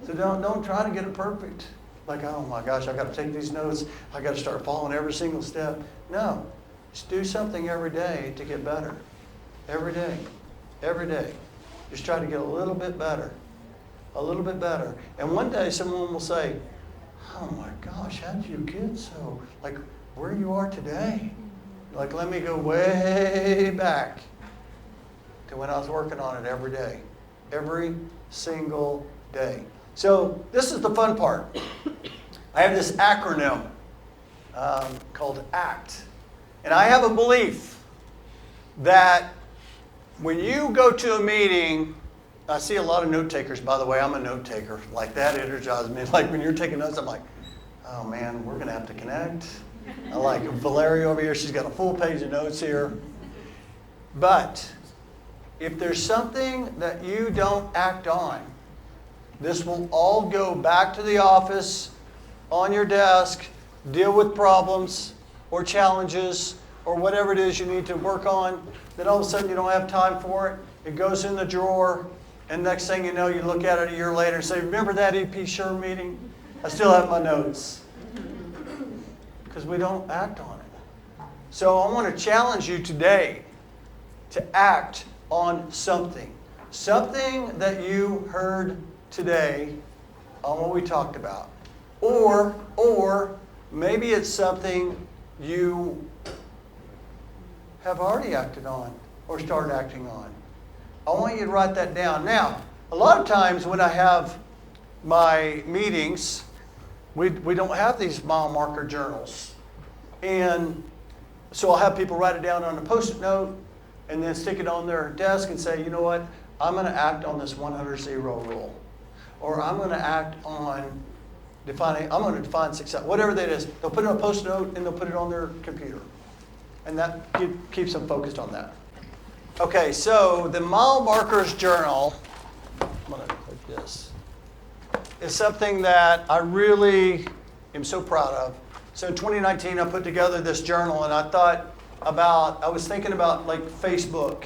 So don't try to get it perfect. Like, oh my gosh, I got to take these notes. I got to start following every single step. No, just do something every day to get better. Every day. Every day. Just try to get a little bit better. A little bit better. And one day someone will say, oh my gosh, how did you get so, like, where you are today? Like, let me go way back to when I was working on it every day. Every single day. So this is the fun part. I have this acronym called ACT. And I have a belief that when you go to a meeting, I see a lot of note takers, by the way. I'm a note taker. Like, that energizes me. Like, when you're taking notes, I'm like, oh man, we're going to have to connect. I like Valeria over here. She's got a full page of notes here. But if there's something that you don't act on, this will all go back to the office, on your desk, deal with problems or challenges or whatever it is you need to work on. Then all of a sudden you don't have time for it. It goes in the drawer. And next thing you know, you look at it a year later and say, remember that EP Sure meeting? I still have my notes. Because we don't act on it. So I want to challenge you today to act on something. Something that you heard today on what we talked about. Or maybe it's something you have already acted on or started acting on. I want you to write that down. Now, a lot of times when I have my meetings, we don't have these mile marker journals. And so I'll have people write it down on a Post-it note and then stick it on their desk and say, you know what, I'm going to act on this 100-0 rule. Or I'm going to act on I'm going to define success. Whatever that is, they'll put it on a Post-it note and they'll put it on their computer. And that keeps them focused on that. Okay, so the Mile Markers Journal, I'm going to click this, is something that I really am so proud of. So in 2019, I put together this journal, and I was thinking about like Facebook,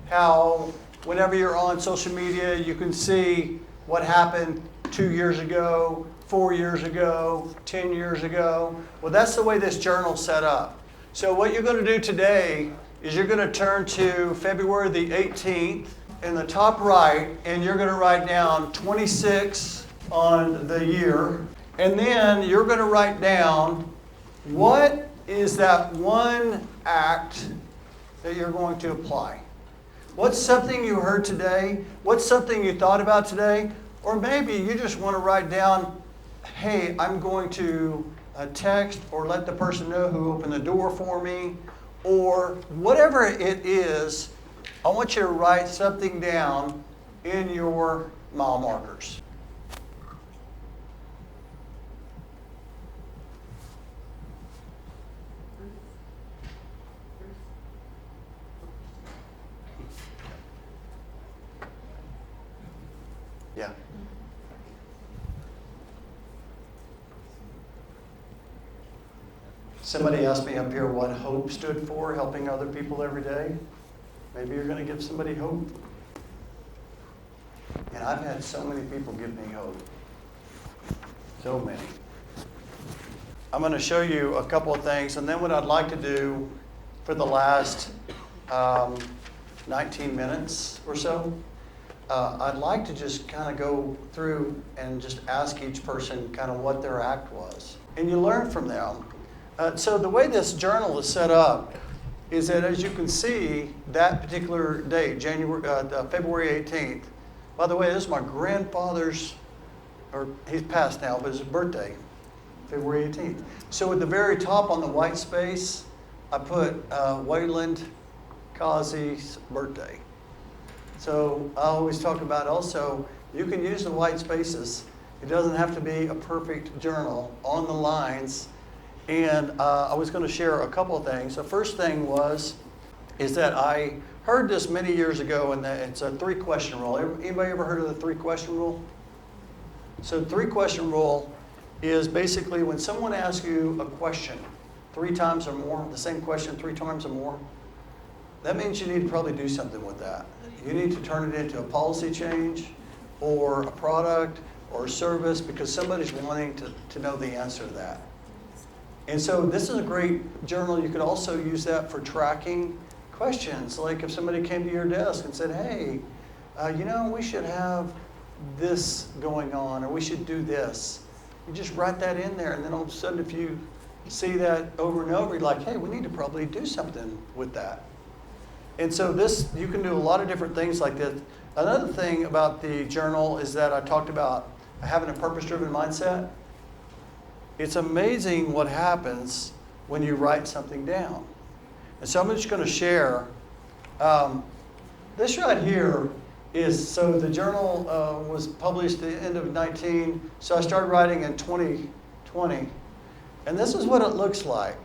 how whenever you're on social media, you can see what happened 2 years ago, 4 years ago, 10 years ago. Well, that's the way this journal's set up. So what you're going to do today is you're going to turn to February the 18th in the top right, and you're going to write down 26 on the year. And then you're going to write down what is that one act that you're going to apply. What's something you heard today? What's something you thought about today? Or maybe you just want to write down, hey, I'm going to text or let the person know who opened the door for me. Or whatever it is, I want you to write something down in your mile markers. Yeah. Somebody asked me up here what HOPE stood for, helping other people every day. Maybe you're going to give somebody hope. And I've had so many people give me hope. So many. I'm going to show you a couple of things, and then what I'd like to do for the last 19 minutes or so, I'd like to just kind of go through and just ask each person kind of what their act was. And you learn from them. So the way this journal is set up is that as you can see, that particular date, February 18th, by the way, this is my grandfather's, or he's passed now, but his birthday, February 18th. So at the very top on the white space, I put Wayland Kazi's birthday. So I always talk about also, you can use the white spaces. It doesn't have to be a perfect journal on the lines. And I was going to share a couple of things. The first thing is that I heard this many years ago, and it's a 3-question rule. Anybody ever heard of the 3-question rule? So 3-question rule is basically when someone asks you a question 3 times or more, the same question 3 times or more, that means you need to probably do something with that. You need to turn it into a policy change or a product or a service because somebody's wanting to know the answer to that. And so this is a great journal. You could also use that for tracking questions. Like if somebody came to your desk and said, hey, we should have this going on, or we should do this. You just write that in there, and then all of a sudden if you see that over and over, you're like, hey, we need to probably do something with that. And so you can do a lot of different things like this. Another thing about the journal is that I talked about having a purpose-driven mindset. It's amazing what happens when you write something down. And so I'm just going to share. This right here is, so the journal was published at the end of 19, so I started writing in 2020. And this is what it looks like.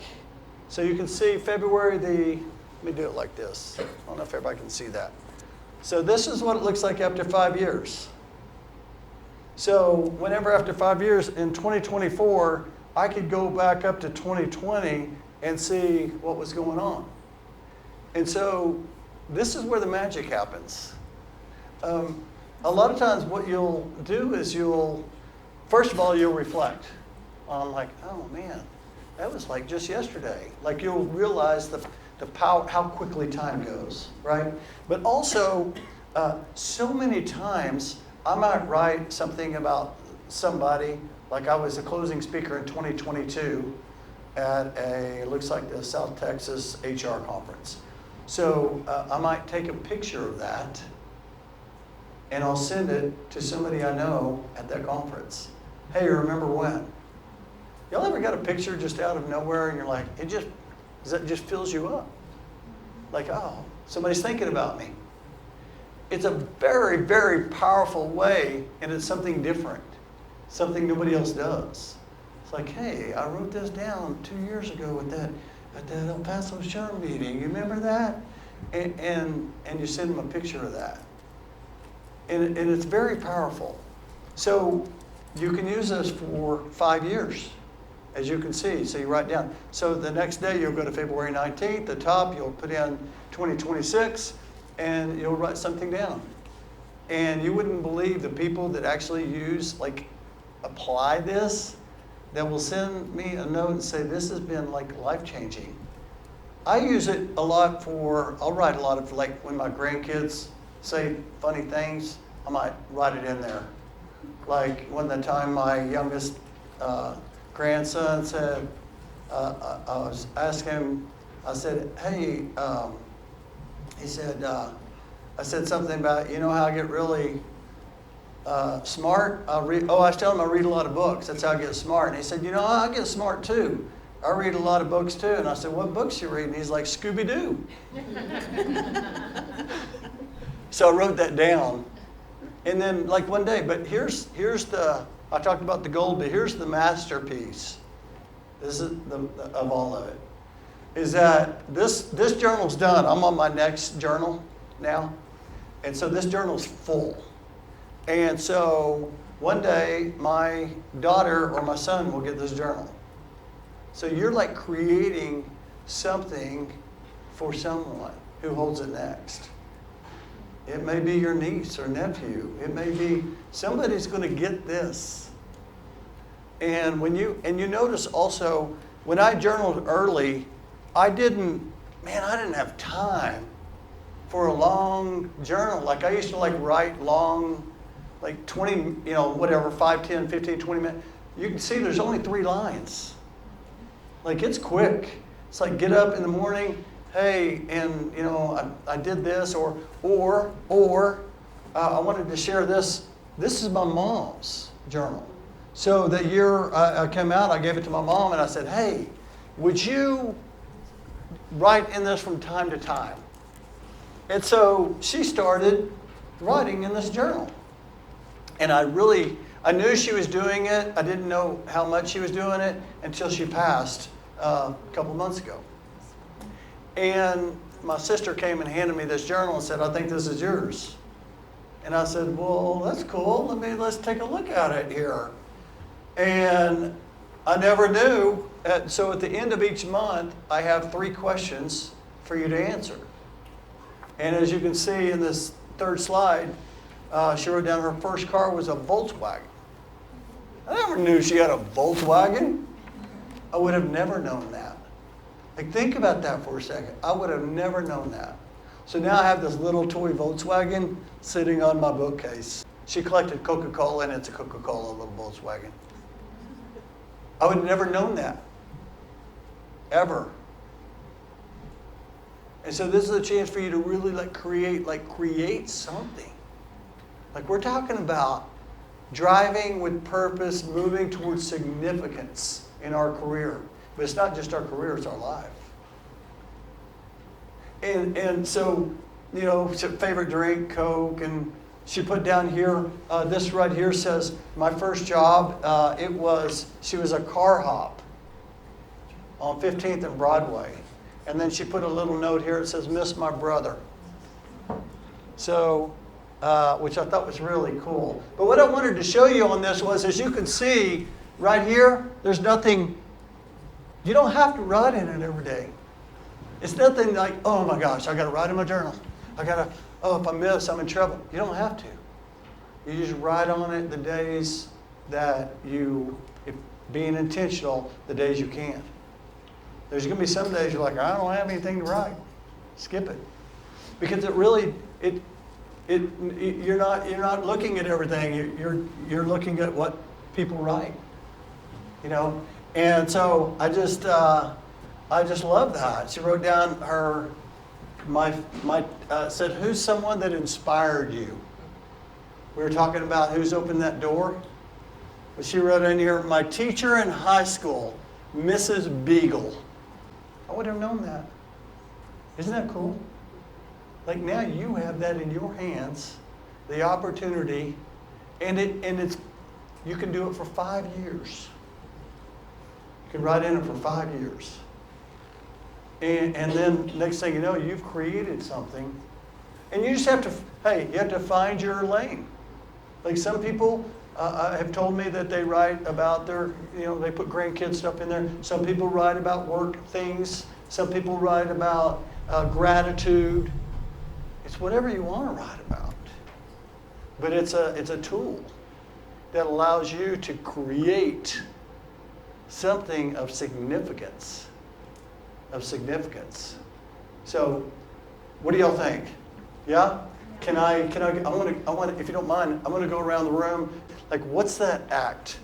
So you can see February let me do it like this. I don't know if everybody can see that. So this is what it looks like after 5 years. So whenever after 5 years, in 2024, I could go back up to 2020 and see what was going on. And so this is where the magic happens. A lot of times what you'll do is first of all, you'll reflect on like, oh man, that was like just yesterday. Like you'll realize the power, how quickly time goes, right? But also, so many times, I might write something about somebody, like I was a closing speaker in 2022 at it looks like the South Texas HR conference. So I might take a picture of that, and I'll send it to somebody I know at that conference. Hey, remember when? Y'all ever got a picture just out of nowhere, and you're like, that just fills you up? Like, oh, somebody's thinking about me. It's a very, very powerful way, and it's something different, something nobody else does. It's like, hey, I wrote this down 2 years ago at that El Paso SHRM meeting. You remember that? And you send them a picture of that. And it's very powerful. So you can use this for 5 years, as you can see. So you write down. So the next day you'll go to February 19th. The top you'll put in 2026, and you'll write something down. And you wouldn't believe the people that actually apply this, that will send me a note and say, this has been like life-changing. I use it a lot I'll write a lot of, like when my grandkids say funny things, I might write it in there. Like when the time my youngest grandson said, I was asking him, I said, hey, he said, I said something about, how I get really smart? I was telling him I read a lot of books. That's how I get smart. And he said, I get smart too. I read a lot of books too. And I said, what books you read? And he's like, Scooby-Doo. So I wrote that down. And then like one day, but here's I talked about the gold, but here's the masterpiece. This is of all of it. Is that this journal's done. I'm on my next journal now. And so this journal's full. And so one day my daughter or my son will get this journal. So you're like creating something for someone who holds it next. It may be your niece or nephew. It may be somebody's going to get this. And you notice also when I journaled early, I didn't have time for a long journal. Like I used to write long, like 20, 5, 10, 15, 20 minutes. You can see there's only 3 lines. Like it's quick. It's like get up in the morning hey, and I did this, or I wanted to share this. This is my mom's journal. So the year I came out, I gave it to my mom, and I said, hey, would you write in this from time to time? And so she started writing in this journal. And I knew she was doing it. I didn't know how much she was doing it until she passed a couple months ago. And my sister came and handed me this journal and said, I think this is yours. And I said, well, that's cool. Let's take a look at it here. And I never knew. So at the end of each month, I have 3 questions for you to answer. And as you can see in this third slide, she wrote down her first car was a Volkswagen. I never knew she had a Volkswagen. I would have never known that. Like, think about that for a second. I would have never known that. So now I have this little toy Volkswagen sitting on my bookcase. She collected Coca-Cola, and it's a Coca-Cola little Volkswagen. I would have never known that. Ever. And so this is a chance for you to really create something. Like, we're talking about driving with purpose, moving towards significance in our career. But it's not just our career, it's our life. And so, favorite drink, Coke, and she put down here, this right here says, my first job, she was a car hop on 15th and Broadway. And then she put a little note here, it says, miss my brother. So, which I thought was really cool. But what I wanted to show you on this was, as you can see, right here, there's nothing, you don't have to write in it every day. It's nothing like, oh my gosh, I got to write in my journal. If I miss, I'm in trouble. You don't have to. You just write on it the days that being intentional, the days you can't. There's going to be some days you're like, I don't have anything to write. Skip it. Because you're not looking at everything. You're looking at what people write. And so I just love that. She wrote down said, who's someone that inspired you? We were talking about who's opened that door. But she wrote in here, my teacher in high school, Mrs. Beagle. I would have known that. Isn't that cool? Like, now you have that in your hands, the opportunity, and you can do it for 5 years. You can write in it for 5 years. And then next thing you know, you've created something. And you just have to find your lane. Like, some people have told me that they write about their, they put grandkids stuff in there. Some people write about work things. Some people write about gratitude. It's whatever you want to write about. But it's a tool that allows you to create something of significance. So, what do y'all think? Yeah? I want, if you don't mind, I'm going to go around the room. Like, what's that act?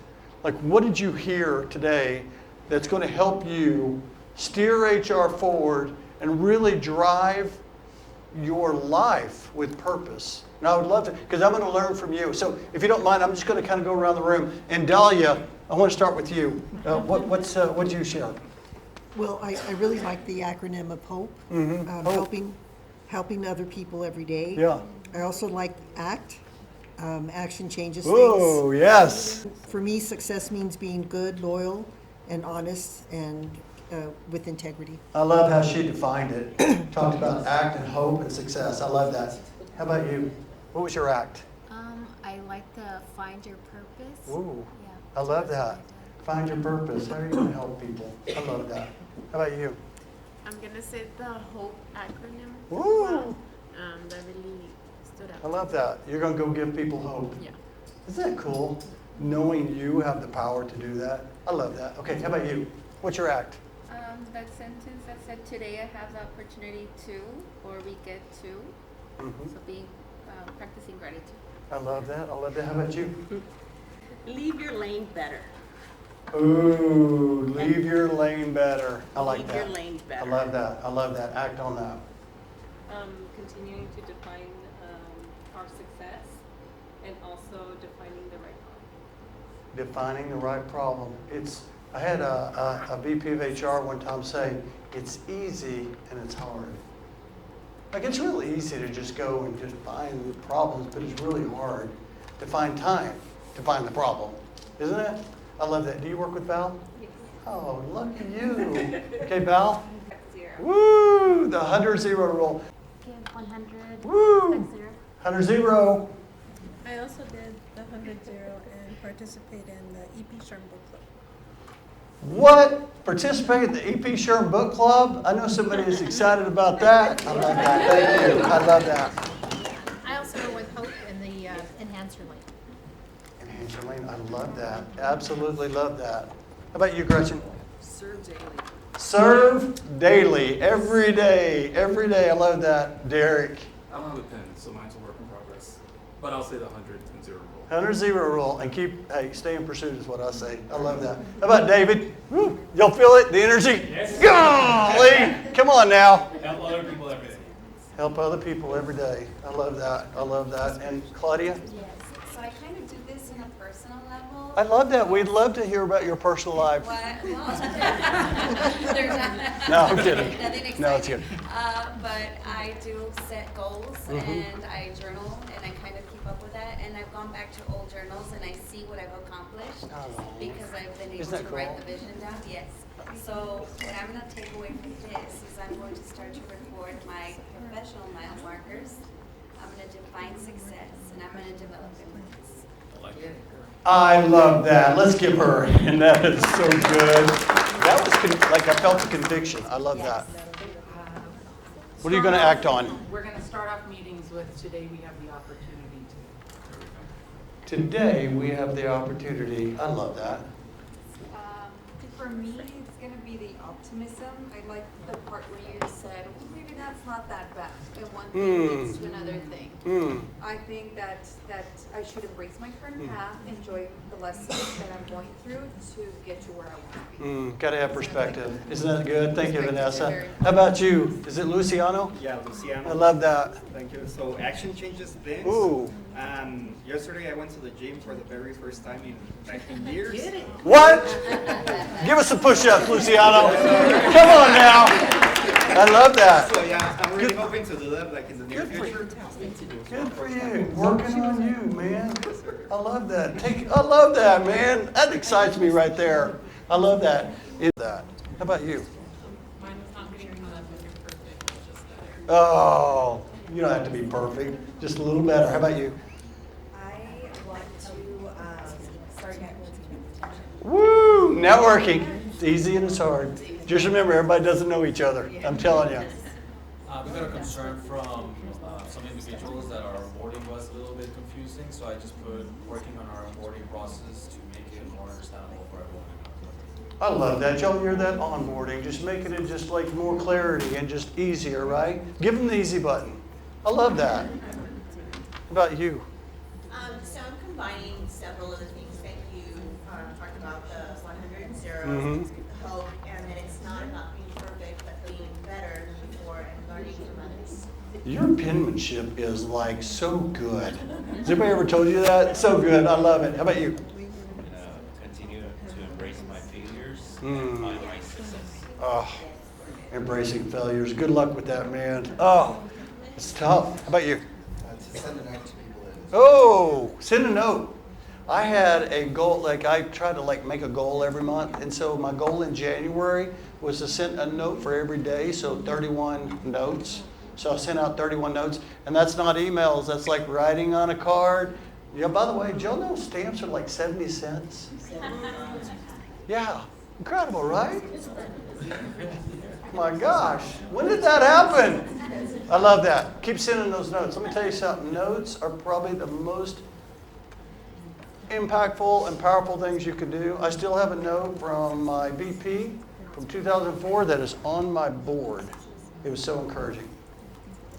Like, what did you hear today that's going to help you steer HR forward and really drive your life with purpose? And I would love to, because I'm going to learn from you. So if you don't mind, I'm just going to kind of go around the room. And Dahlia, I want to start with you. What did you share? Well, I really like the acronym of HOPE, helping other people every day. Yeah. I also like ACT, action changes Oh, things. yes. For me, success means being good, loyal, and honest, and with integrity. I love how she defined it. Talked about ACT and hope and success. I love that. How about you? What was your ACT? I like the find your purpose. Ooh, Yeah. I love that. Find your purpose. How are you going to help people? I love that. How about you? I'm gonna say the HOPE acronym. Woo! That really stood out. I love that. You're going to go give people hope. Yeah. Isn't that cool? Knowing you have the power to do that. I love that. Okay, how about you? What's your ACT? That sentence that said, today I have the opportunity to, or we get to. Mm-hmm. So practicing gratitude. I love that. I love that. How about you? Leave your lane better. Ooh, leave your lane better. I like Leave that. your lane I better. love that. I love that. Act on that. Continuing to define our success and also defining the right problem. Defining the right problem. I had a VP of HR one time say, it's easy and it's hard. Like, it's really easy to just go and just find the problems, but it's really hard to find time to find the problem, isn't it? I love that. Do you work with Val? Yes. Oh, lucky you. Okay, Val? 0. Woo! The 100-0 rule. Give 100. Woo! 0. 100-0. I also did the 100-0 and participated in the EP Sherm Book Club. What? Participate in the EP Sherm Book Club? I know somebody is excited about that. I love that. Thank you. I love that. I also go with Hope in the Enhance Your Lane. And Angeline, I love that. Absolutely love that. How about you, Gretchen? Serve daily. Serve daily, every day, every day. I love that. Derek? I'm on the pen, so mine's a work in progress. But I'll say the 100-0 rule. 100-0 rule, and stay in pursuit is what I say. I love that. How about David? Woo, y'all feel it? The energy? Yes. Golly! Come on now. Help other people every day. Help other people every day. I love that. I love that. And Claudia? Yes, so I kind of do this in a personal level. I love that. We'd love to hear about your personal life. Well, there's not. No, I'm kidding. Nothing exciting. No, it's good. But I do set goals and I journal and I kind of keep up with that. And I've gone back to old journals and I see what I've accomplished because I've been able Isn't that to write cool? the vision down. Yes. So what I'm going to take away from this is I'm going to start to record my professional mile markers. I'm going to define success and I'm going to develop improvements. I love that. Let's give her. And that is so good. That was like I felt the conviction. I love that. What are you going to act on? We're going to start off meetings with today we have the opportunity to. Today we have the opportunity. I love that. For me, it's going to be the optimism. I like the part where you said, well, maybe that's not that bad. And one thing leads to another thing. I think that I should embrace my current path, enjoy the lessons that I'm going through to get to where I want to be. Got to have perspective. Isn't that good? Thank you, Vanessa. How about you? Is it Luciano? Yeah, Luciano. I love that. Thank you. So action changes things. Ooh. Yesterday I went to the gym for the very first time in years. What? Give us some push-ups, Luciano. Come on now. I love that. So yeah, I'm really hoping to do that like in the near future. Good for you. Working on you, man. I love that. I love that, man. That excites me right there. I love that. How about you? Mine was not getting caught up when you're perfect, it's just better. Oh, you don't have to be perfect. Just a little better. How about you? I want to start networking. Woo! Networking. It's easy and it's hard. Just remember, everybody doesn't know each other. I'm telling you. We got a concern from some individuals that our onboarding was a little bit confusing, so I just put working on our onboarding process to make it more understandable for everyone. I love that. Y'all hear that? Onboarding. Just making it just like more clarity and just easier, right? Give them the easy button. I love that. How about you? So I'm combining several of the things that you talked about, the 100 and 0, the hope, and that it's not about being perfect, but being better than before and learning from others. Your penmanship is like so good. Has anybody ever told you that? So good. I love it. How about you? Continue to embrace my failures and find my success. Oh, embracing failures. Good luck with that, man. Oh, it's tough. How about you? To send a note to people. Oh, send a note. I had a goal, like I try to like make a goal every month, and so my goal in January was to send a note for every day, so 31 notes. So I sent out 31 notes, and that's not emails, that's like writing on a card. Yeah, by the way, did y'all know stamps are like 70 cents? Yeah, incredible, right? My gosh, when did that happen? I love that. Keep sending those notes. Let me tell you something. Notes are probably the most impactful and powerful things you can do. I still have a note from my VP from 2004 that is on my board. It was so encouraging.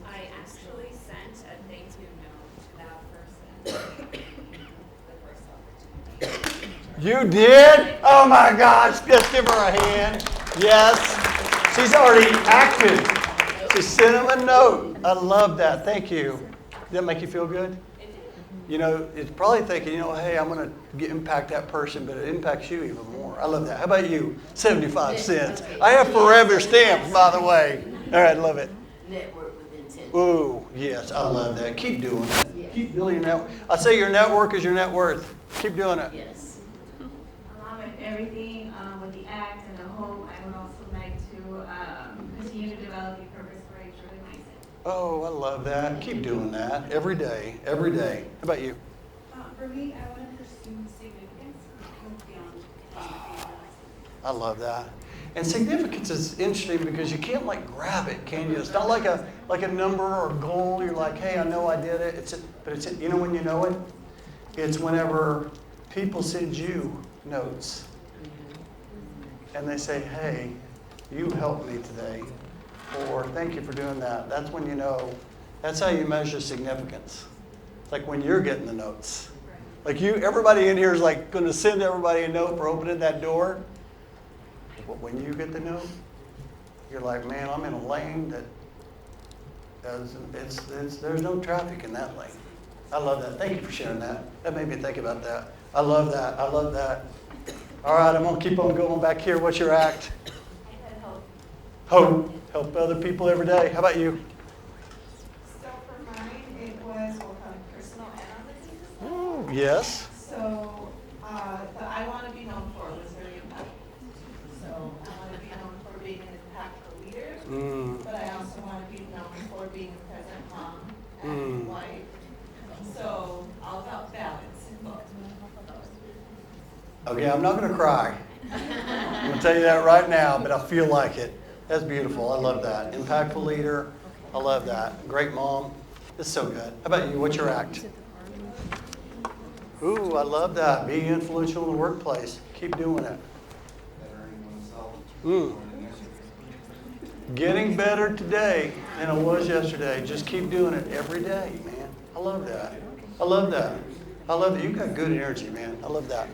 I actually sent a thank you note to that person the first opportunity. You did? Oh my gosh, let's give her a hand. Yes. She's already acted. She sent him a note. I love that. Thank you. Did that make you feel good? You know, it's probably thinking, you know, hey, I'm going to impact that person, but it impacts you even more. I love that. How about you? 75 cents. I have forever stamps, by the way. All right, love it. Network with intent. Ooh, yes, I love that. Keep doing it. Keep building your network. I say your network is your net worth. Keep doing it. Yes. Along with everything, with the act and the hope, I would also like to continue to develop your purpose for a truly mindset. Oh, I love that. Keep doing that every day, every day. How about you? For me, I want to pursue significance beyond. I love that. And significance is interesting because you can't like grab it, can you? It's not like a number or a goal. You're like, hey, I know I did it. But you know when you know it? It's whenever people send you notes and they say, hey, you helped me today, or thank you for doing that. That's when you know. That's how you measure significance. It's like when you're getting the notes. Like everybody in here is like going to send everybody a note for opening that door. But when you get the note, you're like, man, I'm in a lane that there's no traffic in that lane. I love that. Thank you for sharing that. That made me think about that. I love that. I love that. All right, I'm going to keep on going back here. What's your act? Hope. Help other people every day. How about you? So for mine, it was personal and on the team. Oh, yes. So the I want to be known for was very impactful. So I want to be known for being an impactful leader, but I also want to be known for being a present mom and wife. So all about balance in both. Okay, I'm not going to cry. I'm going to tell you that right now, but I feel like it. That's beautiful. I love that. Impactful leader. I love that. Great mom. It's so good. How about you? What's your act? Ooh, I love that. Being influential in the workplace. Keep doing it. Getting better today than I was yesterday. Just keep doing it every day, man. I love that. I love that. I love that. You've got good energy, man. I love that.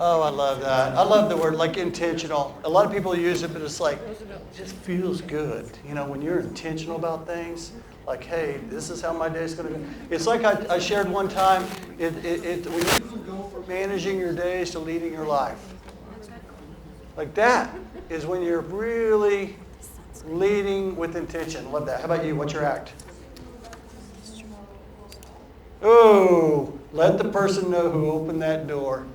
Oh, I love that. I love the word like intentional. A lot of people use it, but it's like, it just feels good. You know, when you're intentional about things, like, hey, this is how my day's going to go. It's like I shared one time, when you go from managing your days to leading your life. Like that is when you're really leading with intention. Love that. How about you? What's your act? Oh, let the person know who opened that door.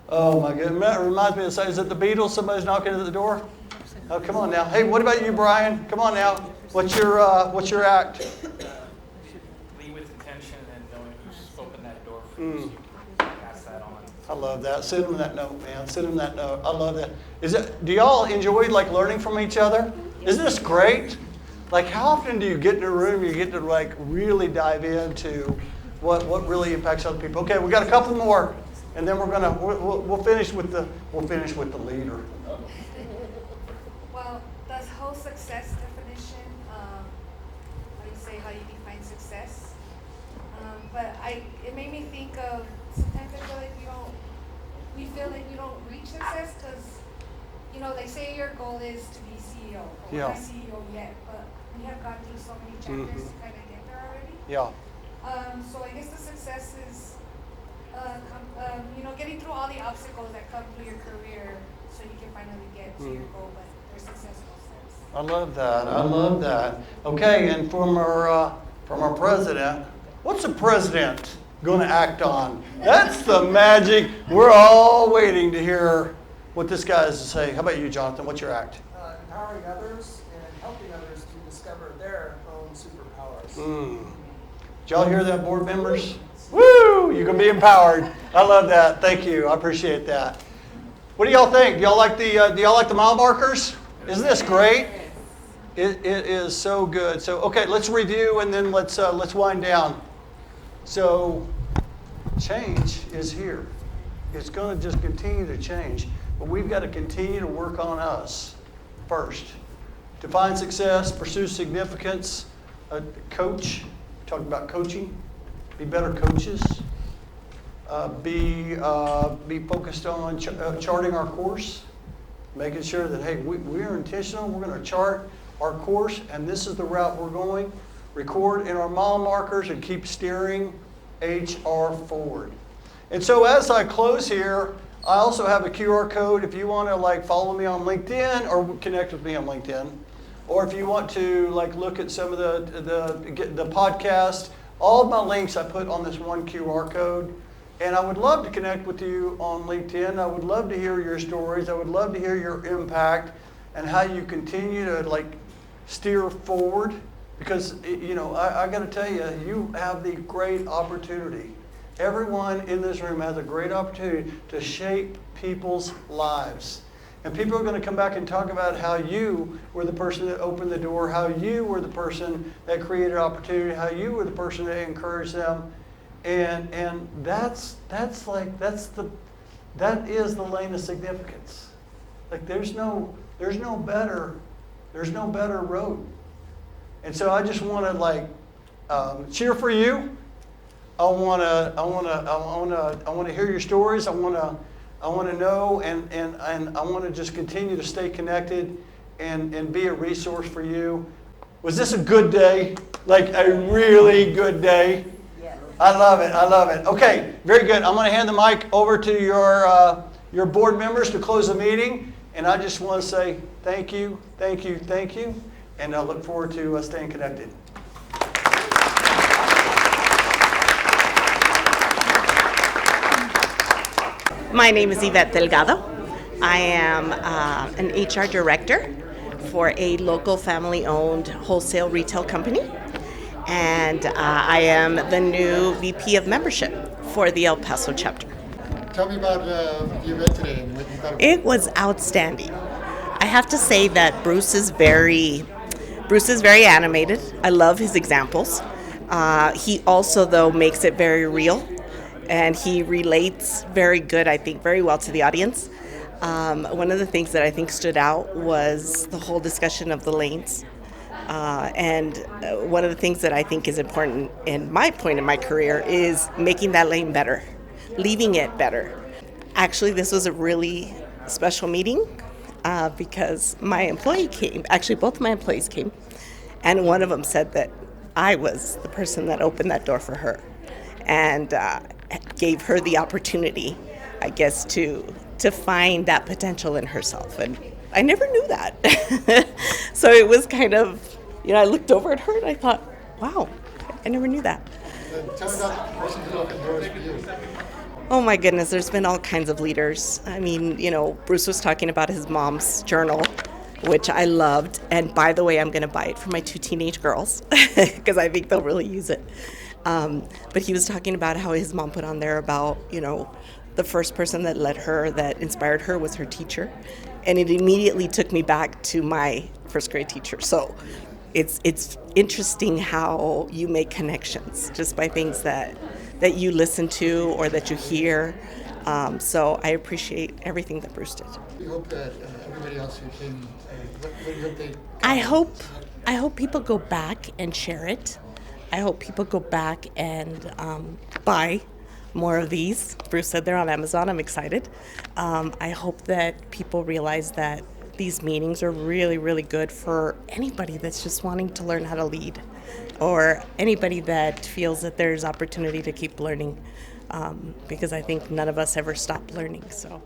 Oh my goodness. That reminds me of the song. Is it the Beatles? Somebody's knocking at the door? Oh, come on now. Hey, what about you, Brian? Come on now. What's your act? Lead with intention and knowing who's opened that door for you. Pass that on. I love that. Send them that note, man. Send them that note. I love that. Do y'all enjoy like learning from each other? Isn't this great? Like how often do you get in a room and you get to like really dive into what really impacts other people? Okay, we got a couple more. And then we'll finish with the leader. Well, the whole success definition, how you say how you define success, but it made me think of sometimes I feel like we feel like we don't reach success because they say your goal is to be CEO. We're not CEO yet, but we have gone through so many chapters to kind of get there already. Yeah. So I guess the success is getting through all the obstacles that come through your career so you can finally get to your goal, but they're successful steps. I love that. I love that. Okay, and from our president, what's the president going to act on? That's the magic. We're all waiting to hear what this guy has to say. How about you, Jonathan? What's your act? Empowering others and helping others to discover their own superpowers. Did y'all hear that, board members? Woo! You can be empowered. I love that. Thank you. I appreciate that. What do y'all think? Do y'all like the mile markers? Isn't this great? It is so good. So okay, let's review and then let's wind down. So change is here. It's going to just continue to change, but we've got to continue to work on us first. Define success, pursue significance, coach. Talking about coaching. Be better coaches. be focused on charting our course, making sure that, hey, we are intentional. We're going to chart our course, and this is the route we're going. Record in our mile markers and keep steering HR forward. And so as I close here, I also have a QR code if you want to like follow me on LinkedIn or connect with me on LinkedIn, or if you want to like look at some of the podcast. All of my links I put on this one QR code. And I would love to connect with you on LinkedIn. I would love to hear your stories. I would love to hear your impact and how you continue to like steer forward. Because, you know, I got to tell you, you have the great opportunity. Everyone in this room has a great opportunity to shape people's lives. And people are going to come back and talk about how you were the person that opened the door, how you were the person that created opportunity, how you were the person that encouraged them. And that is the lane of significance. Like there's no better road. And so I just want to like cheer for you. I want to hear your stories. I want to know, and I want to just continue to stay connected and be a resource for you. Was this a good day? Like a really good day? I love it. I love it. Okay, very good. I'm going to hand the mic over to your board members to close the meeting. And I just want to say thank you, thank you, thank you. And I look forward to staying connected. My name is Yvette Delgado. I am an HR director for a local family-owned wholesale retail company. And I am the new VP of membership for the El Paso chapter. Tell me about the event today and what you thought. It was outstanding. I have to say that Bruce is very animated. I love his examples. He also, though, makes it very real, and he relates very well to the audience. One of the things that I think stood out was the whole discussion of the lanes. And one of the things that I think is important in my point in my career is making that lane better, leaving it better. Actually, this was a really special meeting because my employee came, actually both my employees came, and one of them said that I was the person that opened that door for her and gave her the opportunity, I guess, to find that potential in herself. And I never knew that. So it was kind of, I looked over at her and I thought, wow, I never knew that. Tell me about the person who opened doors for you. Oh my goodness, there's been all kinds of leaders. I mean, Bruce was talking about his mom's journal, which I loved. And by the way, I'm going to buy it for my 2 teenage girls because I think they'll really use it. But he was talking about how his mom put on there about, the first person that inspired her was her teacher. And it immediately took me back to my first grade teacher. So it's interesting how you make connections just by things that you listen to or that you hear. So I appreciate everything that Bruce did. We hope that everybody else who came, what do you hope they... I hope people go back and share it. I hope people go back and buy more of these. Bruce said they're on Amazon. I'm excited. I hope that people realize that these meetings are really, really good for anybody that's just wanting to learn how to lead, or anybody that feels that there's opportunity to keep learning, because I think none of us ever stop learning. So